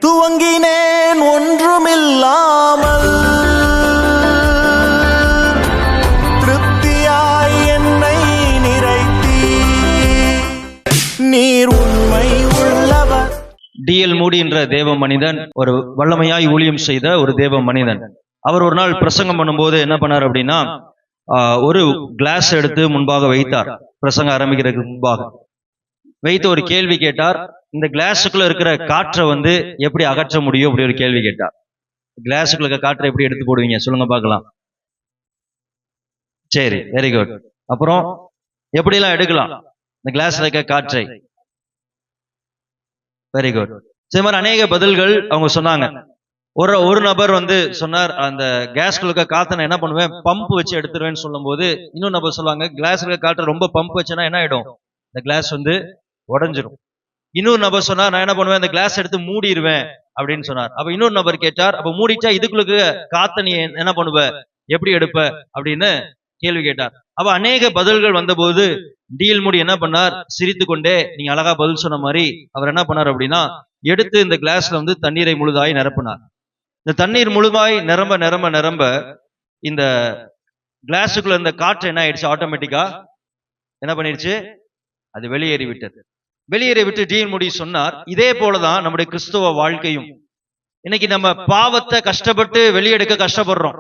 துவங்கினேன் ஒன்றுமில்லாமல், திருப்தியாய் என்னை நிறைத்தீ, நீர் உண்மை உள்ளவர். D.L. மூடி என்ற தேவ மனிதன் ஒரு வல்லமையாய் ஊழியம் செய்த ஒரு தேவ மனிதன். அவர் ஒரு நாள் பிரசங்கம் பண்ணும்போது என்ன பண்ணார் அப்படின்னா, ஒரு கிளாஸ் எடுத்து முன்பாக வைத்தார். பிரசங்கம் ஆரம்பிக்கிறதுக்கு முன்பாக வைத்து ஒரு கேள்வி கேட்டார். இந்த கிளாஸுக்குள்ள இருக்கிற காற்றை எப்படி அகற்ற முடியும் அப்படி ஒரு கேள்வி கேட்டார். கிளாஸுக்குள்ள இருக்க காற்றை எப்படி எடுத்து போடுவீங்க சொல்லுங்க பார்க்கலாம். சரி, வெரி குட். அப்புறம் எப்படிலாம் எடுக்கலாம் இந்த கிளாஸ்ல இருக்க காற்றை? Very good. இதே மாதிரி அநேக பதில்கள் அவங்க சொன்னாங்க. ஒரு நபர் சொன்னார், அந்த கேஸ்குள்ள இருக்க காத்தை நான் என்ன பண்ணுவேன், பம்ப் வச்சு எடுத்துருவேன்னு சொல்லும் போது, இன்னொரு நபர் சொல்லுவாங்க, கிளாஸ்ல காற்றை ரொம்ப பம்ப் வச்சுன்னா என்ன ஆயிடும், இந்த கிளாஸ் உடஞ்சிரும். இன்னொரு நபர் சொன்னார், நான் என்ன பண்ணுவேன், இந்த கிளாஸ் எடுத்து மூடிடுவேன் அப்படின்னு சொன்னார். அப்ப இன்னொரு நபர் கேட்டார், அப்ப மூடிச்சா இதுக்குள்ள காத்தை நீ என்ன பண்ணுவ, எப்படி எடுப்ப அப்படின்னு கேள்வி கேட்டார். அப்ப அநேக பதில்கள் வந்தபோது D.L. மூடி என்ன பண்ணார், சிரித்து கொண்டே, நீங்க அழகா பதில் சொன்ன மாதிரி அவர் என்ன பண்ணார் அப்படின்னா, எடுத்து இந்த கிளாஸ்ல தண்ணீரை முழுதாய் நிரப்பினார். இந்த தண்ணீர் முழுதாய் நிரம்ப நிரம்ப நிரம்ப இந்த கிளாஸுக்குள்ள இந்த காற்று என்ன ஆயிடுச்சு, ஆட்டோமேட்டிக்கா என்ன பண்ணிடுச்சு, அது வெளியேறி விட்டது. வெளியேறி விட்டு D.L. மூடி சொன்னார், இதே போலதான் நம்முடைய கிறிஸ்துவ வாழ்க்கையும். இன்னைக்கு நம்ம பாவத்தை கஷ்டப்பட்டு வெளியெடுக்க கஷ்டப்படுறோம்.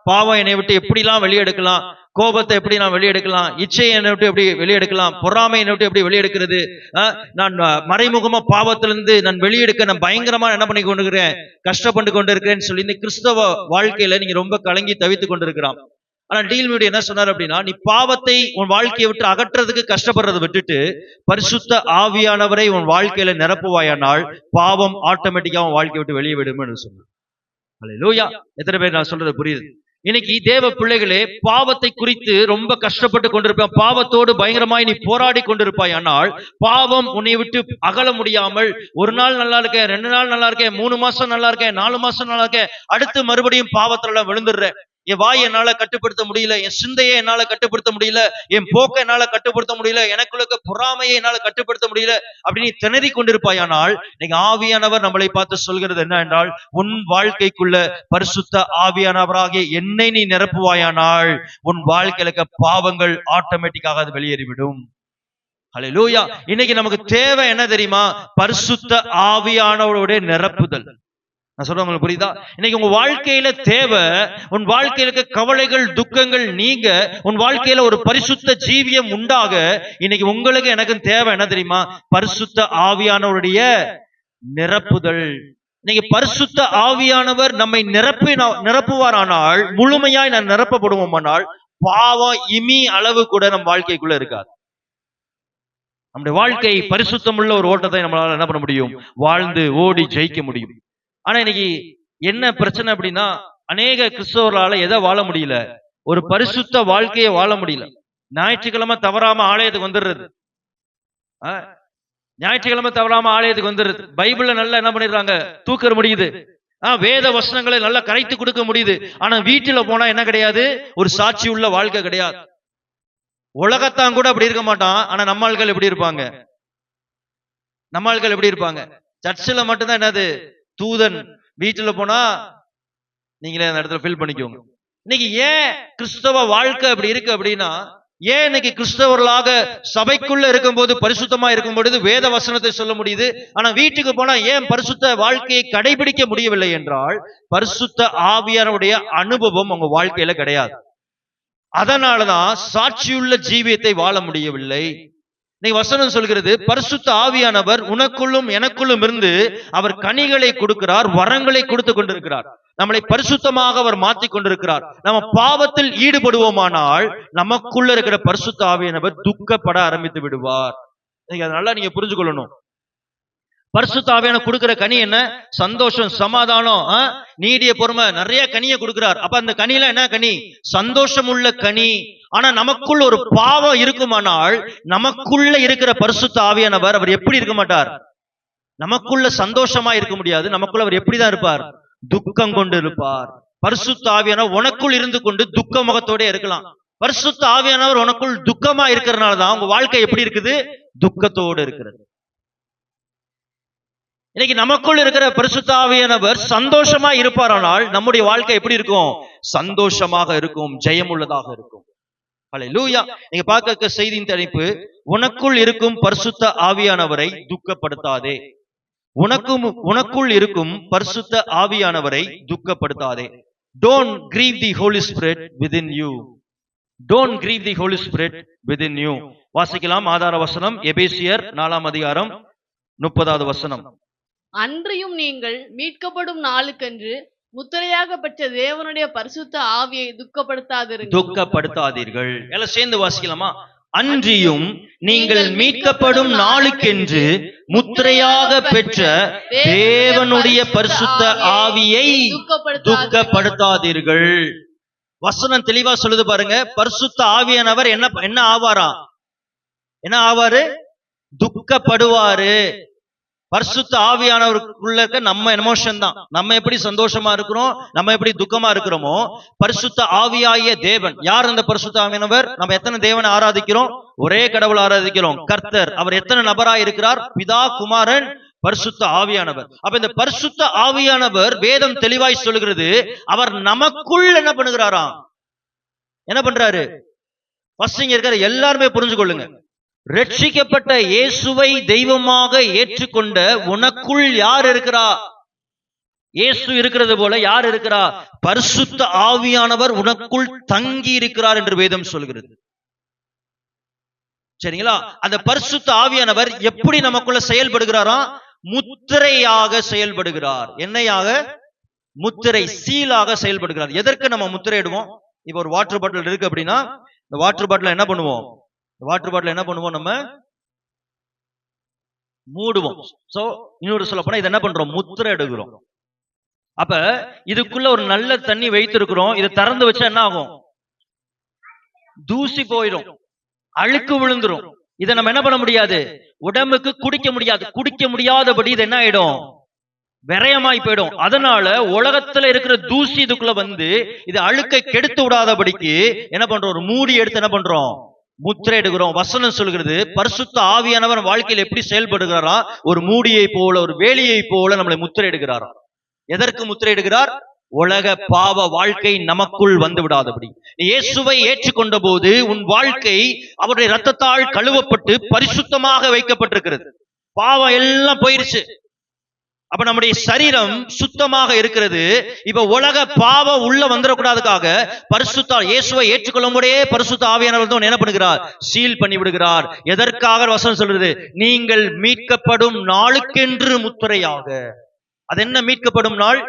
பாவம் என்னை விட்டு எப்படிலாம் வெளியெடுக்கலாம், கோபத்தை எப்படி நான் வெளியெடுக்கலாம், இச்சையை என்னை விட்டு எப்படி வெளியெடுக்கலாம், பொறாமை என்னை விட்டு எப்படி வெளியெடுக்கிறது, நான் மறைமுகமா பாவத்திலிருந்து நான் வெளியெடுக்க நான் பயங்கரமா என்ன பண்ணி கொண்டிருக்கிறேன், கஷ்டப்பட்டு கொண்டிருக்கிறேன்னு சொல்லி இந்த கிறிஸ்தவ வாழ்க்கையில நீங்க ரொம்ப கலங்கி தவித்து கொண்டிருக்கிறான். ஆனா D.L. மூடி என்ன சொன்னார் அப்படின்னா, நீ பாவத்தை உன் வாழ்க்கையை விட்டு அகற்றதுக்கு கஷ்டப்படுறதை விட்டுட்டு பரிசுத்த ஆவியானவரை உன் வாழ்க்கையில நிரப்புவாயானால் பாவம் ஆட்டோமேட்டிக்கா உன் வாழ்க்கையை விட்டு வெளியே விடும் என்று சொன்னார். அல்லேலூயா. எத்தனை பேர் நான் சொல்றது புரியுது? இன்னைக்கு தேவ பிள்ளைகளே, பாவத்தை குறித்து ரொம்ப கஷ்டப்பட்டு கொண்டிருப்பாய், பாவத்தோடு பயங்கரமாய் நீ போராடி கொண்டிருப்பாய். ஆனால் பாவம் உன்னை விட்டு அகல முடியாமல், ஒரு நாள் நல்லா இருக்கேன், 2 நாள் நல்லா இருக்கேன், 3 மாசம் நல்லா இருக்கேன், 4 மாசம் நல்லா இருக்கேன், அடுத்து மறுபடியும் பாவத்துல விழுந்துடுறேன். என் வாய் என்னால கட்டுப்படுத்த முடியல, என் சிந்தையை என்னால கட்டுப்படுத்த முடியல, என் போக்கை என்னால கட்டுப்படுத்த முடியல, எனக்குள்ள பொறாமையை என்னால கட்டுப்படுத்த முடியல அப்படின்னு திணறி கொண்டிருப்பாயானால், இன்னைக்கு ஆவியானவர் நம்மளை பார்த்து சொல்கிறது என்ன என்றால், உன் வாழ்க்கைக்குள்ள பரிசுத்த ஆவியானவராகிய என்னை நீ நிரப்புவாயானால் உன் வாழ்க்கையில பாவங்கள் ஆட்டோமேட்டிக்காக அது வெளியேறிவிடும். ஹல்லேலூயா. இன்னைக்கு நமக்கு தேவை என்ன தெரியுமா, பரிசுத்த ஆவியானவருடைய நிரப்புதல். நான் சொல்றேன், உங்களுக்கு புரியுதா? இன்னைக்கு உங்க வாழ்க்கையில தேவை, உன் வாழ்க்கையில இருக்க கவலைகள் துக்கங்கள் நீங்க, உன் வாழ்க்கையில ஒரு பரிசுத்த ஜீவியம் உண்டாக, இன்னைக்கு உங்களுக்கு எனக்கும் தேவை என்ன தெரியுமா, பரிசுத்த ஆவியானவருடைய நிரப்புதல். இன்னைக்கு பரிசுத்த ஆவியானவர் நம்மை நிரப்புவாரானால், முழுமையாய் நான் நிரப்பப்படுவோமானால், பாவம் இமி அளவு கூட நம் வாழ்க்கைக்குள்ள இருக்காது. நம்முடைய வாழ்க்கை பரிசுத்தமுள்ள ஒரு ஓட்டத்தை நம்மளால என்ன பண்ண முடியும், வாழ்ந்து ஓடி ஜெயிக்க முடியும். ஆனா இன்னைக்கு என்ன பிரச்சனை அப்படின்னா, அநேக கிறிஸ்தவர்களால எதை வாழ முடியல, ஒரு பரிசுத்த வாழ்க்கையை வாழ முடியல. ஞாயிற்றுக்கிழமை தவறாம ஆலயத்துக்கு வந்துடுறது, ஞாயிற்றுக்கிழமை தவறாம ஆலயத்துக்கு வந்துடுறது, பைபிள்ல நல்லா என்ன பண்ணிடுறாங்க, தூக்க முடியுது, வேத வசனங்களை நல்லா கரைத்து கொடுக்க முடியுது. ஆனா வீட்டுல போனா என்ன கிடையாது, ஒரு சாட்சி உள்ள வாழ்க்கை கிடையாது. உலகத்தான் கூட அப்படி இருக்க மாட்டான். ஆனா நம்ம ஆட்கள் எப்படி இருப்பாங்க, நம்ம ஆட்கள் எப்படி இருப்பாங்க, சர்ச்சில் மட்டும்தான் என்னது தூதன், வீட்டுல போனா நீங்களே அந்த இடத்துல ஃபீல் பண்ணிக்கோங்க. இன்னைக்கு ஏன் கிறிஸ்தவ வாழ்க்கை அப்படி இருக்கு அப்படின்னா, ஏன் இன்னைக்கு கிறிஸ்தவர்களாக சபைக்குள்ள இருக்கும் போது பரிசுத்தமா இருக்கும் பொழுது வேத வசனத்தை சொல்ல முடியுது, ஆனா வீட்டுக்கு போனா ஏன் பரிசுத்த வாழ்க்கையை கடைபிடிக்க முடியவில்லை என்றால், பரிசுத்த ஆவியானவருடைய அனுபவம் உங்க வாழ்க்கையில கிடையாது. அதனாலதான் சாட்சியுள்ள ஜீவியத்தை வாழ முடியவில்லை. இன்னைக்கு வசனம் சொல்கிறது, பரிசுத்த ஆவியானவர் உனக்குள்ளும் எனக்குள்ளும் இருந்து அவர் கனிகளை கொடுக்கிறார், வரங்களை கொடுத்து கொண்டிருக்கிறார், நம்மளை பரிசுத்தமாக அவர் மாற்றி கொண்டிருக்கிறார். நம்ம பாவத்தில் ஈடுபடுவோமானால் நமக்குள்ள இருக்கிற பரிசுத்த ஆவியானவர் துக்கப்பட ஆரம்பித்து விடுவார். அதனால நீங்க புரிஞ்சு கொள்ளணும், பரிசுத்த ஆவியானவர் கொடுக்கிற கனி என்ன, சந்தோஷம், சமாதானம், நீடிய பொறுமை, நிறைய கனியை கொடுக்கிறார். அப்ப அந்த கனியில என்ன கனி, சந்தோஷம் உள்ள கனி. ஆனா நமக்குள்ள ஒரு பாவம் இருக்குமானால், நமக்குள்ள இருக்கிற பரிசுத்த ஆவியானவர் அவர் எப்படி இருக்க மாட்டார், நமக்குள்ள சந்தோஷமா இருக்க முடியாது. நமக்குள்ள அவர் எப்படிதான் இருப்பார், துக்கம் கொண்டு இருப்பார். பரிசுத்த ஆவியானவர் உனக்குள் இருந்து கொண்டு துக்க முகத்தோட இருக்கலாம். பரிசுத்த ஆவியானவர் உனக்குள் துக்கமா இருக்கிறதுனாலதான் உங்க வாழ்க்கை எப்படி இருக்குது, துக்கத்தோடு இருக்கிறது. இன்னைக்கு நமக்குள் இருக்கிற பரிசுத்த ஆவியானவர் சந்தோஷமா இருப்பாரானால் நம்முடைய வாழ்க்கை எப்படி இருக்கும்? சந்தோஷமாக இருக்கும், ஜெயமுள்ளதாக இருக்கும். ஹல்லேலூயா. நீங்க பார்க்க செய்தியின் தலைப்பு, உனக்குள் இருக்கும் பரிசுத்த ஆவியானவரை துக்கப்படுத்தாதே. உனக்குள் இருக்கும் பரிசுத்த ஆவியானவரை துக்கப்படுத்தாதே. Don't grieve the Holy Spirit within you. Don't grieve the Holy Spirit within you. வாசிக்கலாம் ஆதார வசனம் எபேசியர் 4ஆம் அதிகாரம் 30வது வசனம். அன்றியும் நீங்கள் மீட்கப்படும் நாளுக்கென்று முத்திரையாக பெற்ற தேவனுடைய பரிசுத்த ஆவியை துக்கப்படுத்தாதீர்கள். எல்லாம் சேர்ந்து வாசிக்கலாமா? அன்றியும் நீங்கள் மீட்கப்படும் நாளுக்கென்று முத்திரையாக பெற்ற தேவனுடைய பரிசுத்த ஆவியை துக்கப்படுத்தாதீர்கள். வசனம் தெளிவா சொல்லுது பாருங்க. பரிசுத்த ஆவியானவர் என்ன ஆவாரா? என்ன ஆவாரு? துக்கப்படுவாரு. பரிசுத்த ஆவியானவருக்குள்ள இருக்க நம்ம எமோஷன் தான். நம்ம எப்படி சந்தோஷமா இருக்கிறோம், நம்ம எப்படி துக்கமா இருக்கிறோமோ, பரிசுத்த ஆவியாகிய தேவன் யார்? அந்த பரிசுத்த ஆவியானவர். நம்ம எத்தனை தேவனை ஆராதிக்கிறோம்? ஒரே கடவுளை ஆராதிக்கிறோம், கர்த்தர். அவர் எத்தனை நபராய் இருக்கிறார்? பிதா, குமாரன், பரிசுத்த ஆவியானவர். அப்ப இந்த பரிசுத்த ஆவியானவர் வேதம் தெளிவாய் சொல்லுகிறது, அவர் நமக்குள் என்ன பண்ணுகிறாராம்? என்ன பண்றாரு? ஃபர்ஸ்ட் இங்க இருக்கிற எல்லாருமே புரிஞ்சு கொள்ளுங்க. ரட்சிக்கப்பட்ட இயேசுவை தெய்வமாக ஏற்றுக்கொண்ட உனக்குள் யார் இருக்கிறா? இயேசு இருக்கிறது போல யார் இருக்கிறா? பரிசுத்த ஆவியானவர் உனக்குள் தங்கி இருக்கிறார் என்று வேதம் சொல்கிறது. சரிங்களா? அந்த பரிசுத்த ஆவியானவர் எப்படி நமக்குள்ள செயல்படுகிறாரா? முத்திரையாக செயல்படுகிறார். என்னையாக? முத்திரை, சீலாக செயல்படுகிறார். எதற்கு நம்ம முத்திரையிடுவோம்? இப்ப ஒரு வாட்டர் பாட்டில் இருக்கு அப்படின்னா, இந்த வாட்டர் பாட்டில் என்ன பண்ணுவோம்? வாட்டர் பாட்டில் என்ன பண்ணுவோம்? நம்ம மூடுவோம். சோ இன்னொரு சொல்ல போனா, இது என்ன பண்றோம்? முத்திரை எடுக்கிறோம். அப்ப இதுக்குள்ள ஒரு நல்ல தண்ணி வைத்திருக்கிறோம். இதை திறந்து வச்சா என்ன ஆகும்? தூசி போயிடும், அழுக்கு விழுந்துரும். இதை நம்ம என்ன பண்ண முடியாது? உடம்புக்கு குடிக்க முடியாது. குடிக்க முடியாதபடி இது என்ன ஆயிடும்? விரயமாய் போயிடும். அதனால உலகத்துல இருக்கிற தூசி இதுக்குள்ள வந்து இது அழுக்கை கெடுத்து விடாதபடிக்கு என்ன பண்றோம்? ஒரு மூடி எடுத்து என்ன பண்றோம்? முத்திரை எடுக்கிறோம். வசனம் சொல்கிறது, பரிசுத்த ஆவியானவர் வாழ்க்கையில் எப்படி செயல்படுகிறாரா? ஒரு மூடியை போல, ஒரு வேலியை போல நம்மளை முத்திரை எடுக்கிறாரா? எதற்கு முத்திரை எடுக்கிறார்? உலக பாவ வாழ்க்கை நமக்குள் வந்து விடாதபடி. இயேசுவை ஏற்றுக்கொண்ட போது உன் வாழ்க்கை அவருடைய இரத்தத்தால் கழுவப்பட்டு பரிசுத்தமாக வைக்கப்பட்டிருக்கிறது. பாவம் எல்லாம் போயிருச்சு. அப்ப நம்முடைய சரீரம் சுத்தமாக இருக்கிறது. இப்ப உலக பாவம் உள்ள வந்துடக்கூடாதுக்காக பரிசுத்த இயேசுவை ஏற்றுக்கொள்ளும் போதே பரிசுத்த ஆவியானவர் தான் என்ன பண்ணுகிறார்? சீல் பண்ணி விடுகிறார். எதற்காக? வசனம் சொல்றது, நீங்கள் மீட்கப்படும் நாளுக்கென்று முத்திரையாக. அது என்ன மீட்கப்படும் நாள்?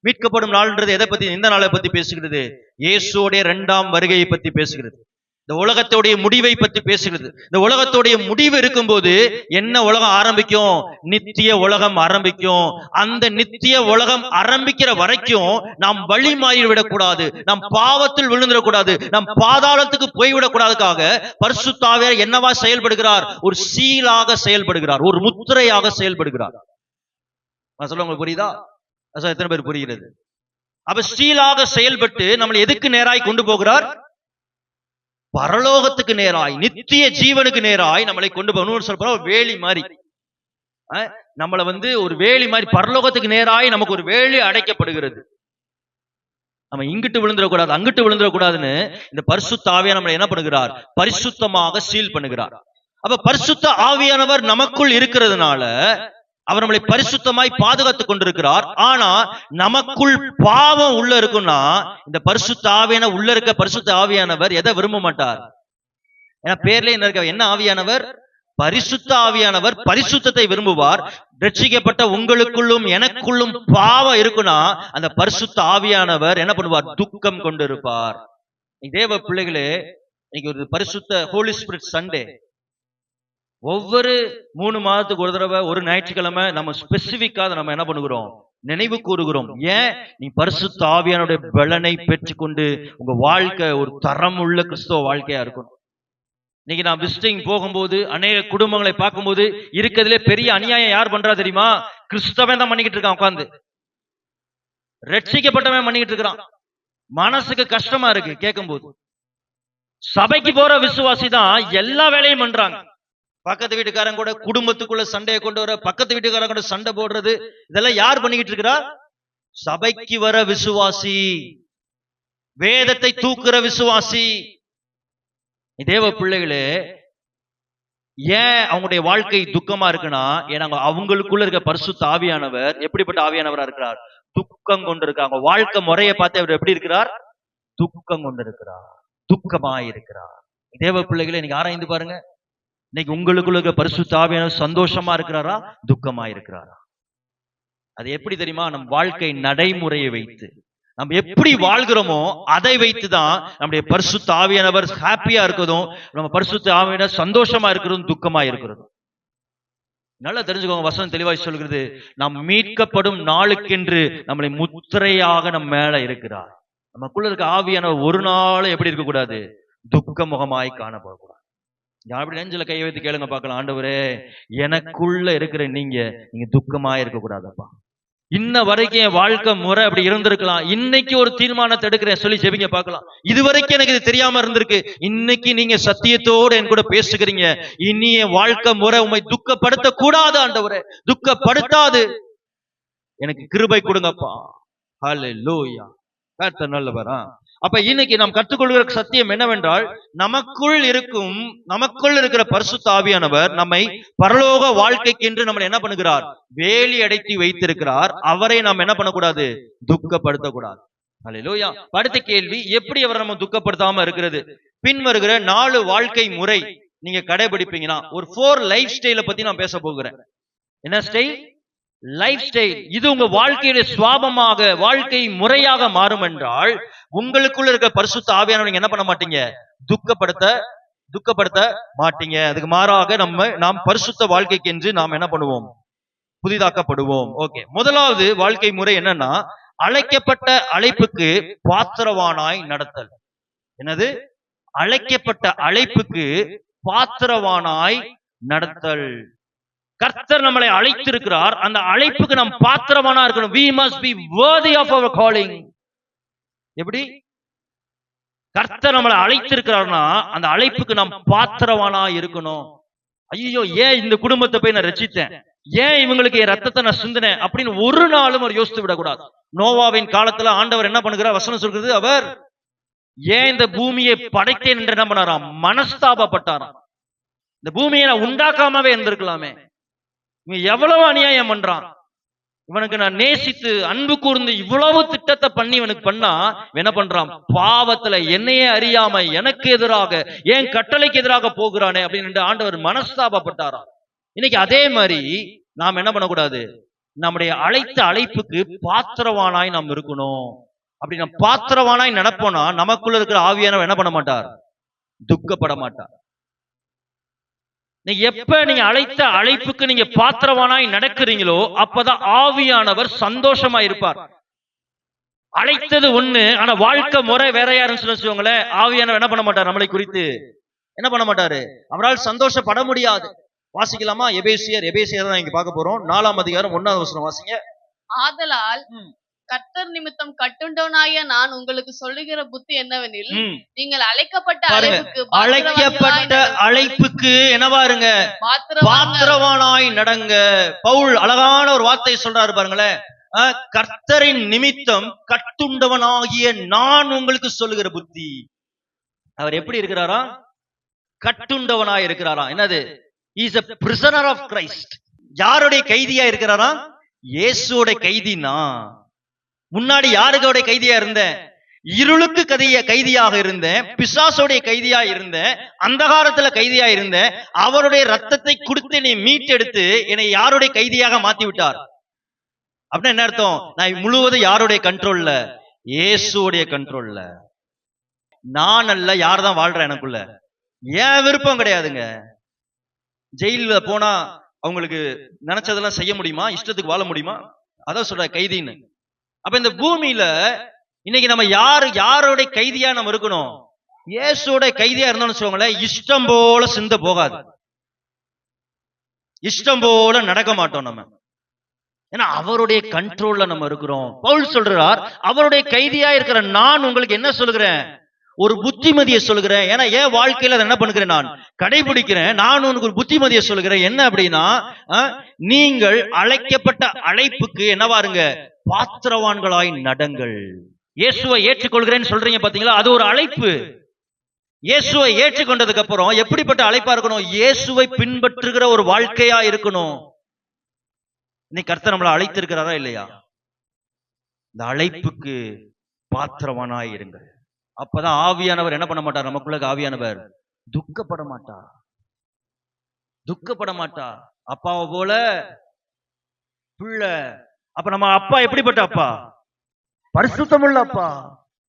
மீட்கப்படும் நாள்ன்றது எதை பத்தி? இந்த நாளை பத்தி பேசுகிறது. இயேசுடைய 2ஆம் வருகையை பத்தி பேசுகிறது. இந்த உலகத்தோடைய முடிவை பத்தி பேசுகிறது. இந்த உலகத்தோடைய முடிவு இருக்கும்போது என்ன உலகம் ஆரம்பிக்கும்? நித்திய உலகம் ஆரம்பிக்கும். அந்த நித்திய உலகம் ஆரம்பிக்கிற வரைக்கும் நாம் வழி மாறி விடக்கூடாது, நாம் பாவத்தில் விழுந்துடக்கூடாது, நாம் பாதாளத்துக்கு போய்விடக்கூடாதுக்காக பரிசுத்த ஆவியானவர் என்னவா செயல்படுகிறார்? ஒரு சீலாக செயல்படுகிறார், ஒரு முத்திரையாக செயல்படுகிறார். நான் சொல்ல உங்களுக்கு புரியுதா? எத்தனை பேர் புரிகிறது? அப்ப சீலாக செயல்பட்டு நம்மளை எதுக்கு நேராய் கொண்டு போகிறார்? பரலோகத்துக்கு நேராய், நித்திய ஜீவனுக்கு நேராய் நம்மளை கொண்டு போகணும். சொல்ற வேலி மாதிரி நம்மளை வந்து ஒரு வேலி மாதிரி பரலோகத்துக்கு நேராய் நமக்கு ஒரு வேலி அடைக்கப்படுகிறது. நம்ம இங்கிட்டு விழுந்துடக்கூடாது, அங்கிட்டு விழுந்துடக்கூடாதுன்னு இந்த பரிசுத்த ஆவியானவர் நம்மளை என்ன பண்ணுகிறார்? பரிசுத்தமாக சீல் பண்ணுகிறார். அப்ப பரிசுத்த ஆவியானவர் நமக்குள் இருக்கிறதுனால அவர் நம்மளை பரிசுத்தமாய் பாதுகாத்துக் கொண்டிருக்கிறார். ஆனா நமக்குள் பாவம் உள்ள இருக்குன்னா இந்த பரிசுத்த ஆவியானவர் உள்ள இருக்க பரிசுத்த ஆவியானவர் எதை விரும்ப மாட்டார்? ஏன்னா பேர்ல என்ன இருக்க? என்ன ஆவியானவர்? பரிசுத்த ஆவியானவர் பரிசுத்தத்தை விரும்புவார். ரட்சிக்கப்பட்ட உங்களுக்குள்ளும் எனக்குள்ளும் பாவம் இருக்குன்னா அந்த பரிசுத்த ஆவியானவர் என்ன பண்ணுவார்? துக்கம் கொண்டு இருப்பார். தேவ பிள்ளைகளே, இன்னைக்கு ஒரு பரிசுத்த ஹோலி ஸ்பிரிட் சண்டே. ஒவ்வொரு 3 மாதத்துக்கு ஒரு தடவை ஒரு ஞாயிற்றுக்கிழமை நம்ம ஸ்பெசிபிக்காக நம்ம என்ன பண்ணுகிறோம்? நினைவு கூறுகிறோம். ஏன்? நீ பரிசுத்த ஆவியானுடைய பலனை பெற்றுக்கொண்டு உங்க வாழ்க்கை ஒரு தரம் உள்ள கிறிஸ்தவ வாழ்க்கையா இருக்கணும். இன்னைக்கு நான் விசிட்டிங் போகும்போது அநேக குடும்பங்களை பார்க்கும்போது இருக்கிறதுலே பெரிய அநியாயம் யார் பண்றா தெரியுமா? கிறிஸ்தவன் தான் பண்ணிக்கிட்டு இருக்கான். உட்கார்ந்து ரட்சிக்கப்பட்டவன் பண்ணிக்கிட்டு இருக்கிறான். மனசுக்கு கஷ்டமா இருக்கு கேட்கும் போது. சபைக்கு போற விசுவாசி தான் எல்லா வேலையும் பண்றாங்க. பக்கத்து வீட்டுக்காரன் கூட குடும்பத்துக்குள்ள சண்டையை கொண்டு வர, பக்கத்து வீட்டுக்காரன் கூட சண்டை போடுறது, இதெல்லாம் யார் பண்ணிக்கிட்டு இருக்கிறா? சபைக்கு வர விசுவாசி, வேதத்தை தூக்குற விசுவாசி. தேவ பிள்ளைகளே, ஏன் அவங்களுடைய வாழ்க்கை துக்கமா இருக்குன்னா, ஏன்னா அவங்களுக்குள்ள இருக்க பரிசுத்த ஆவியானவர் எப்படிப்பட்ட ஆவியானவரா இருக்கிறார்? துக்கம் கொண்டிருக்காங்க. வாழ்க்கை முறையை பார்த்து அவர் எப்படி இருக்கிறார்? துக்கம் கொண்டிருக்கிறார், துக்கமாய் இருக்கிறார். தேவ பிள்ளைகளை இன்னைக்கு ஆராய்ந்து பாருங்க. இன்னைக்கு உங்களுக்குள்ள இருக்க பரிசுத்த ஆவியானவர் சந்தோஷமா இருக்கிறாரா, துக்கமா இருக்கிறாரா? அது எப்படி தெரியுமா? நம் வாழ்க்கை நடைமுறையை வைத்து, நம்ம எப்படி வாழ்கிறோமோ அதை வைத்துதான் நம்முடைய பரிசுத்த ஆவியானவர் ஹாப்பியா இருக்கிறதும், நம்ம பரிசுத்த ஆவியானவர் சந்தோஷமா இருக்கிறதும், துக்கமா இருக்கிறதும். நல்லா தெரிஞ்சுக்கோங்க, வசனம் தெளிவாய் சொல்கிறது, நாம் மீட்கப்படும் நாளுக்கென்று நம்மளை முத்திரையாக நம்ம மேல இருக்கிறார். நமக்குள்ள இருக்க ஆவியானவர் ஒரு நாள் எப்படி இருக்க கூடாது? துக்க முகமாய் காணப்படக்கூடாது. அப்படி நெஞ்சில கையை வைத்து கேளுங்க பார்க்கலாம், ஆண்டவரே எனக்குள்ள இருக்கிற நீங்க துக்கமாய் இருக்க கூடாதப்பா. இன்ன வரைக்கும் என் வாழ்க்கை முறை அப்படி இருந்திருக்கலாம், இன்னைக்கு ஒரு தீர்மானத்தை எடுக்கிறேன் சொல்லி ஜெபிங்க பார்க்கலாம். இது வரைக்கும் எனக்கு இது தெரியாம இருந்திருக்கு, இன்னைக்கு நீங்க சத்தியத்தோடு என் கூட பேசுகிறீங்க. இனி என் வாழ்க்கை முறை உண்மை துக்கப்படுத்த கூடாது ஆண்டவரே, துக்கப்படுத்தாது, எனக்கு கிருபை கொடுங்கப்பா. ஹல்லேலூயா. கர்த்தர் நல்லவரா? அப்ப இன்னைக்கு நாம் கற்றுக்கொள்கிற சத்தியம் என்னவென்றால், நமக்குள் இருக்கிற பரிசுத்த ஆவியானவர் நம்மை பரலோக வாழ்க்கைக்கென்று நம்மளை என்ன பண்ணுகிறார்? வேலி அடைத்து வைத்திருக்கிறார். அவரை நாம் என்ன பண்ணக்கூடாது? துக்கப்படுத்தக்கூடாது. அல்லேலூயா. அடுத்த கேள்வி, எப்படி அவரை நம்ம துக்கப்படுத்தாம இருக்கிறது? பின் வருகிற 4 வாழ்க்கை முறை நீங்க கடைபிடிப்பீங்கன்னா, ஒரு 4 லைஃப் ஸ்டைலை பத்தி நான் பேச போகிறேன். என்ன ஸ்டைல்? Life style. இது உங்க வாழ்க்கையில சுவாபமாக, வாழ்க்கை முறையாக மாறும் என்றால், உங்களுக்குள்ள இருக்க பரிசுத்த ஆவியானவர் நீங்க என்ன பண்ண மாட்டீங்க? துக்கப்படுத்த மாட்டீங்க. அதுக்கு மாறாக நாம் பரிசுத்த வாழ்க்கைக்கு என்று நாம் என்ன பண்ணுவோம்? புதிதாக்கப்படுவோம். ஓகே, முதலாவது வாழ்க்கை முறை என்னன்னா, அழைக்கப்பட்ட அழைப்புக்கு பாத்திரவானாய் நடத்தல். என்னது? அழைக்கப்பட்ட அழைப்புக்கு பாத்திரவானாய் நடத்தல். கர்த்தர் நம்மளை அழைத்திருக்கிறார், அந்த அழைப்புக்கு நாம் பாத்திரவானா இருக்கணும். We must be worthy of our calling. எப்படி? கர்த்தர் நம்மளை அழைத்திருக்கிறார்னா அந்த அழைப்புக்கு நாம் பாத்திரவானா இருக்கணும். ஐயோ, ஏன் இந்த குடும்பத்தை போய் நான் ரட்சித்தேன், ஏன் இவங்களுக்கு என் ரத்தத்தை நான் சிந்தினேன் அப்படின்னு ஒரு நாளும் அவர் யோசித்து விடக்கூடாது. நோவாவின் காலத்துல ஆண்டவர் என்ன பண்ணுகிறார்? வசனம் சொல்கிறது, அவர் ஏன் இந்த பூமியை படைத்தேன் என்று என்ன பண்ணாராம்? மனஸ்தாபப்பட்டாராம். இந்த பூமியை நான் உண்டாக்காமவே இருந்திருக்கலாமே, இவன் எவ்வளவு அநியாயம் பண்றான், இவனுக்கு நான் நேசித்து அன்பு கூர்ந்து இவ்வளவு திட்டத்தை பண்ணி இவனுக்கு பண்ணா என்ன பண்றான்? பாவத்துல என்னையே அறியாம எனக்கு எதிராக, ஏன் கட்டளைக்கு எதிராக போகிறானே அப்படின்னு ஆண்டவர் மனஸ்தாபப்பட்டாராம். இன்னைக்கு அதே மாதிரி நாம் என்ன பண்ணக்கூடாது? நம்முடைய அழைத்த அழைப்புக்கு பாத்திரவானாய் நாம் இருக்கணும். அப்படி நம்ம பாத்திரவானாய் நடப்போனா நமக்குள்ள இருக்கிற ஆவியானவர் என்ன பண்ண மாட்டார்? துக்கப்பட மாட்டார். நீங்க எப்ப நீங்க அழைத்த அழைப்புக்கு நீங்க பாத்திரவானாய் நடக்கிறீங்களோ அப்பதான் ஆவியானவர் சந்தோஷமா இருப்பார். அழைத்தது ஒண்ணு, ஆனா வாழ்க்கை முறை வேற யாருன்னு சொல்லுவாங்களேன், ஆவியானவர் என்ன பண்ண மாட்டார்? நம்மளை குறித்து என்ன பண்ண மாட்டாரு? அவரால் சந்தோஷப்பட முடியாது. வாசிக்கலாமா? எபேசியர் தான் இங்க பார்க்க போறோம். 4ஆம் அதிகாரம் 1ஆவது வசனம் வாசிங்க. ஆதலால் கர்த்தர் நிமித்தம் கட்டுண்டவனாகிய நான் உங்களுக்கு சொல்லுகிற புத்தி என்னவெனில், நீங்கள் அழைக்கப்பட்ட அழைப்புக்கு என்னவா இருங்க? பாத்திரவானாய் நடங்க. பவுல் அழகான ஒரு வார்த்தை சொல்றாரு பாருங்களேன், கர்த்தரின் நிமித்தம் கட்டுண்டவனாகிய நான் உங்களுக்கு சொல்லுகிற புத்தி. அவர் எப்படி இருக்கிறாரா? கட்டுண்டவனாய் இருக்கிறாரா. என்னது? He is a prisoner of Christ. யாருடைய கைதியா இருக்கிறாரா? இயேசுவோட கைதினா. முன்னாடி யாருடைய கைதியா இருந்தேன்? இருளுக்கு கைதியாக இருந்தேன், பிசாசோடைய கைதியா இருந்தேன், அந்தகாரத்துல கைதியா இருந்தேன். அவருடைய ரத்தத்தை கொடுத்து என்னை மீட்டெடுத்து என்னை யாருடைய கைதியாக மாத்தி விட்டார். அப்படின்னா என்ன அர்த்தம்? நான் முழுவதும் யாருடைய கண்ட்ரோல்ல? இயேசுடைய கண்ட்ரோல்ல. நான் அல்ல, யார் தான் வாழ்றேன் எனக்குள்ள? ஏன் விருப்பம் கிடையாதுங்க. ஜெயில போனா அவங்களுக்கு நினைச்சதெல்லாம் செய்ய முடியுமா? இஷ்டத்துக்கு வாழ முடியுமா? அதான் சொல்ற கைதின்னு. அப்ப இந்த பூமியில இன்னைக்கு நம்ம யாரோட கைதியா நம்ம இருக்கணும்? இயேசுவோட கைதியா இருந்தோம்னு சொல்லுவாங்களேன், இஷ்டம் போல சிந்த போகாது, இஷ்டம் போல நடக்க மாட்டோம் நம்ம. ஏன்னா அவருடைய கண்ட்ரோல்ல நம்ம இருக்கிறோம். பவுல் சொல்றார், அவருடைய கைதியா இருக்கிற நான் உங்களுக்கு என்ன சொல்லுகிறேன்? ஒரு புத்திமதியை சொல்கிறேன். ஏன்னா என் வாழ்க்கையில அதை என்ன பண்ணுகிறேன், நான் கடைபிடிக்கிறேன். நான் உனக்கு ஒரு புத்திமதியை சொல்கிறேன். என்ன அப்படின்னா, நீங்கள் அழைக்கப்பட்ட அழைப்புக்கு என்னவாருங்க, பாத்திரவான்களாய் நடங்கள். இயேசுவை ஏற்றுக்கொள்கிறேன்னு சொல்றீங்க பாத்தீங்களா, அது ஒரு அழைப்பு. இயேசுவை ஏற்றுக்கொண்டதுக்கு அப்புறம் எப்படிப்பட்ட அழைப்பா இருக்கணும், இயேசுவை பின்பற்றுகிற ஒரு வாழ்க்கையா இருக்கணும். இன்னைக்கு கர்த்தர் நம்மளை அழைத்திருக்கிறாரா இல்லையா? இந்த அழைப்புக்கு பாத்திரவானாய் இருங்கள். அப்பதான் ஆவியானவர் என்ன பண்ண மாட்டார், நமக்குள்ள ஆவியானவர் துக்கப்பட மாட்டார், துக்கப்பட மாட்டார். அப்பாவை போல பிள்ளை. அப்ப நம்ம அப்பா எப்படிப்பட்ட அப்பா, பரிசுத்தமுள்ள அப்பா.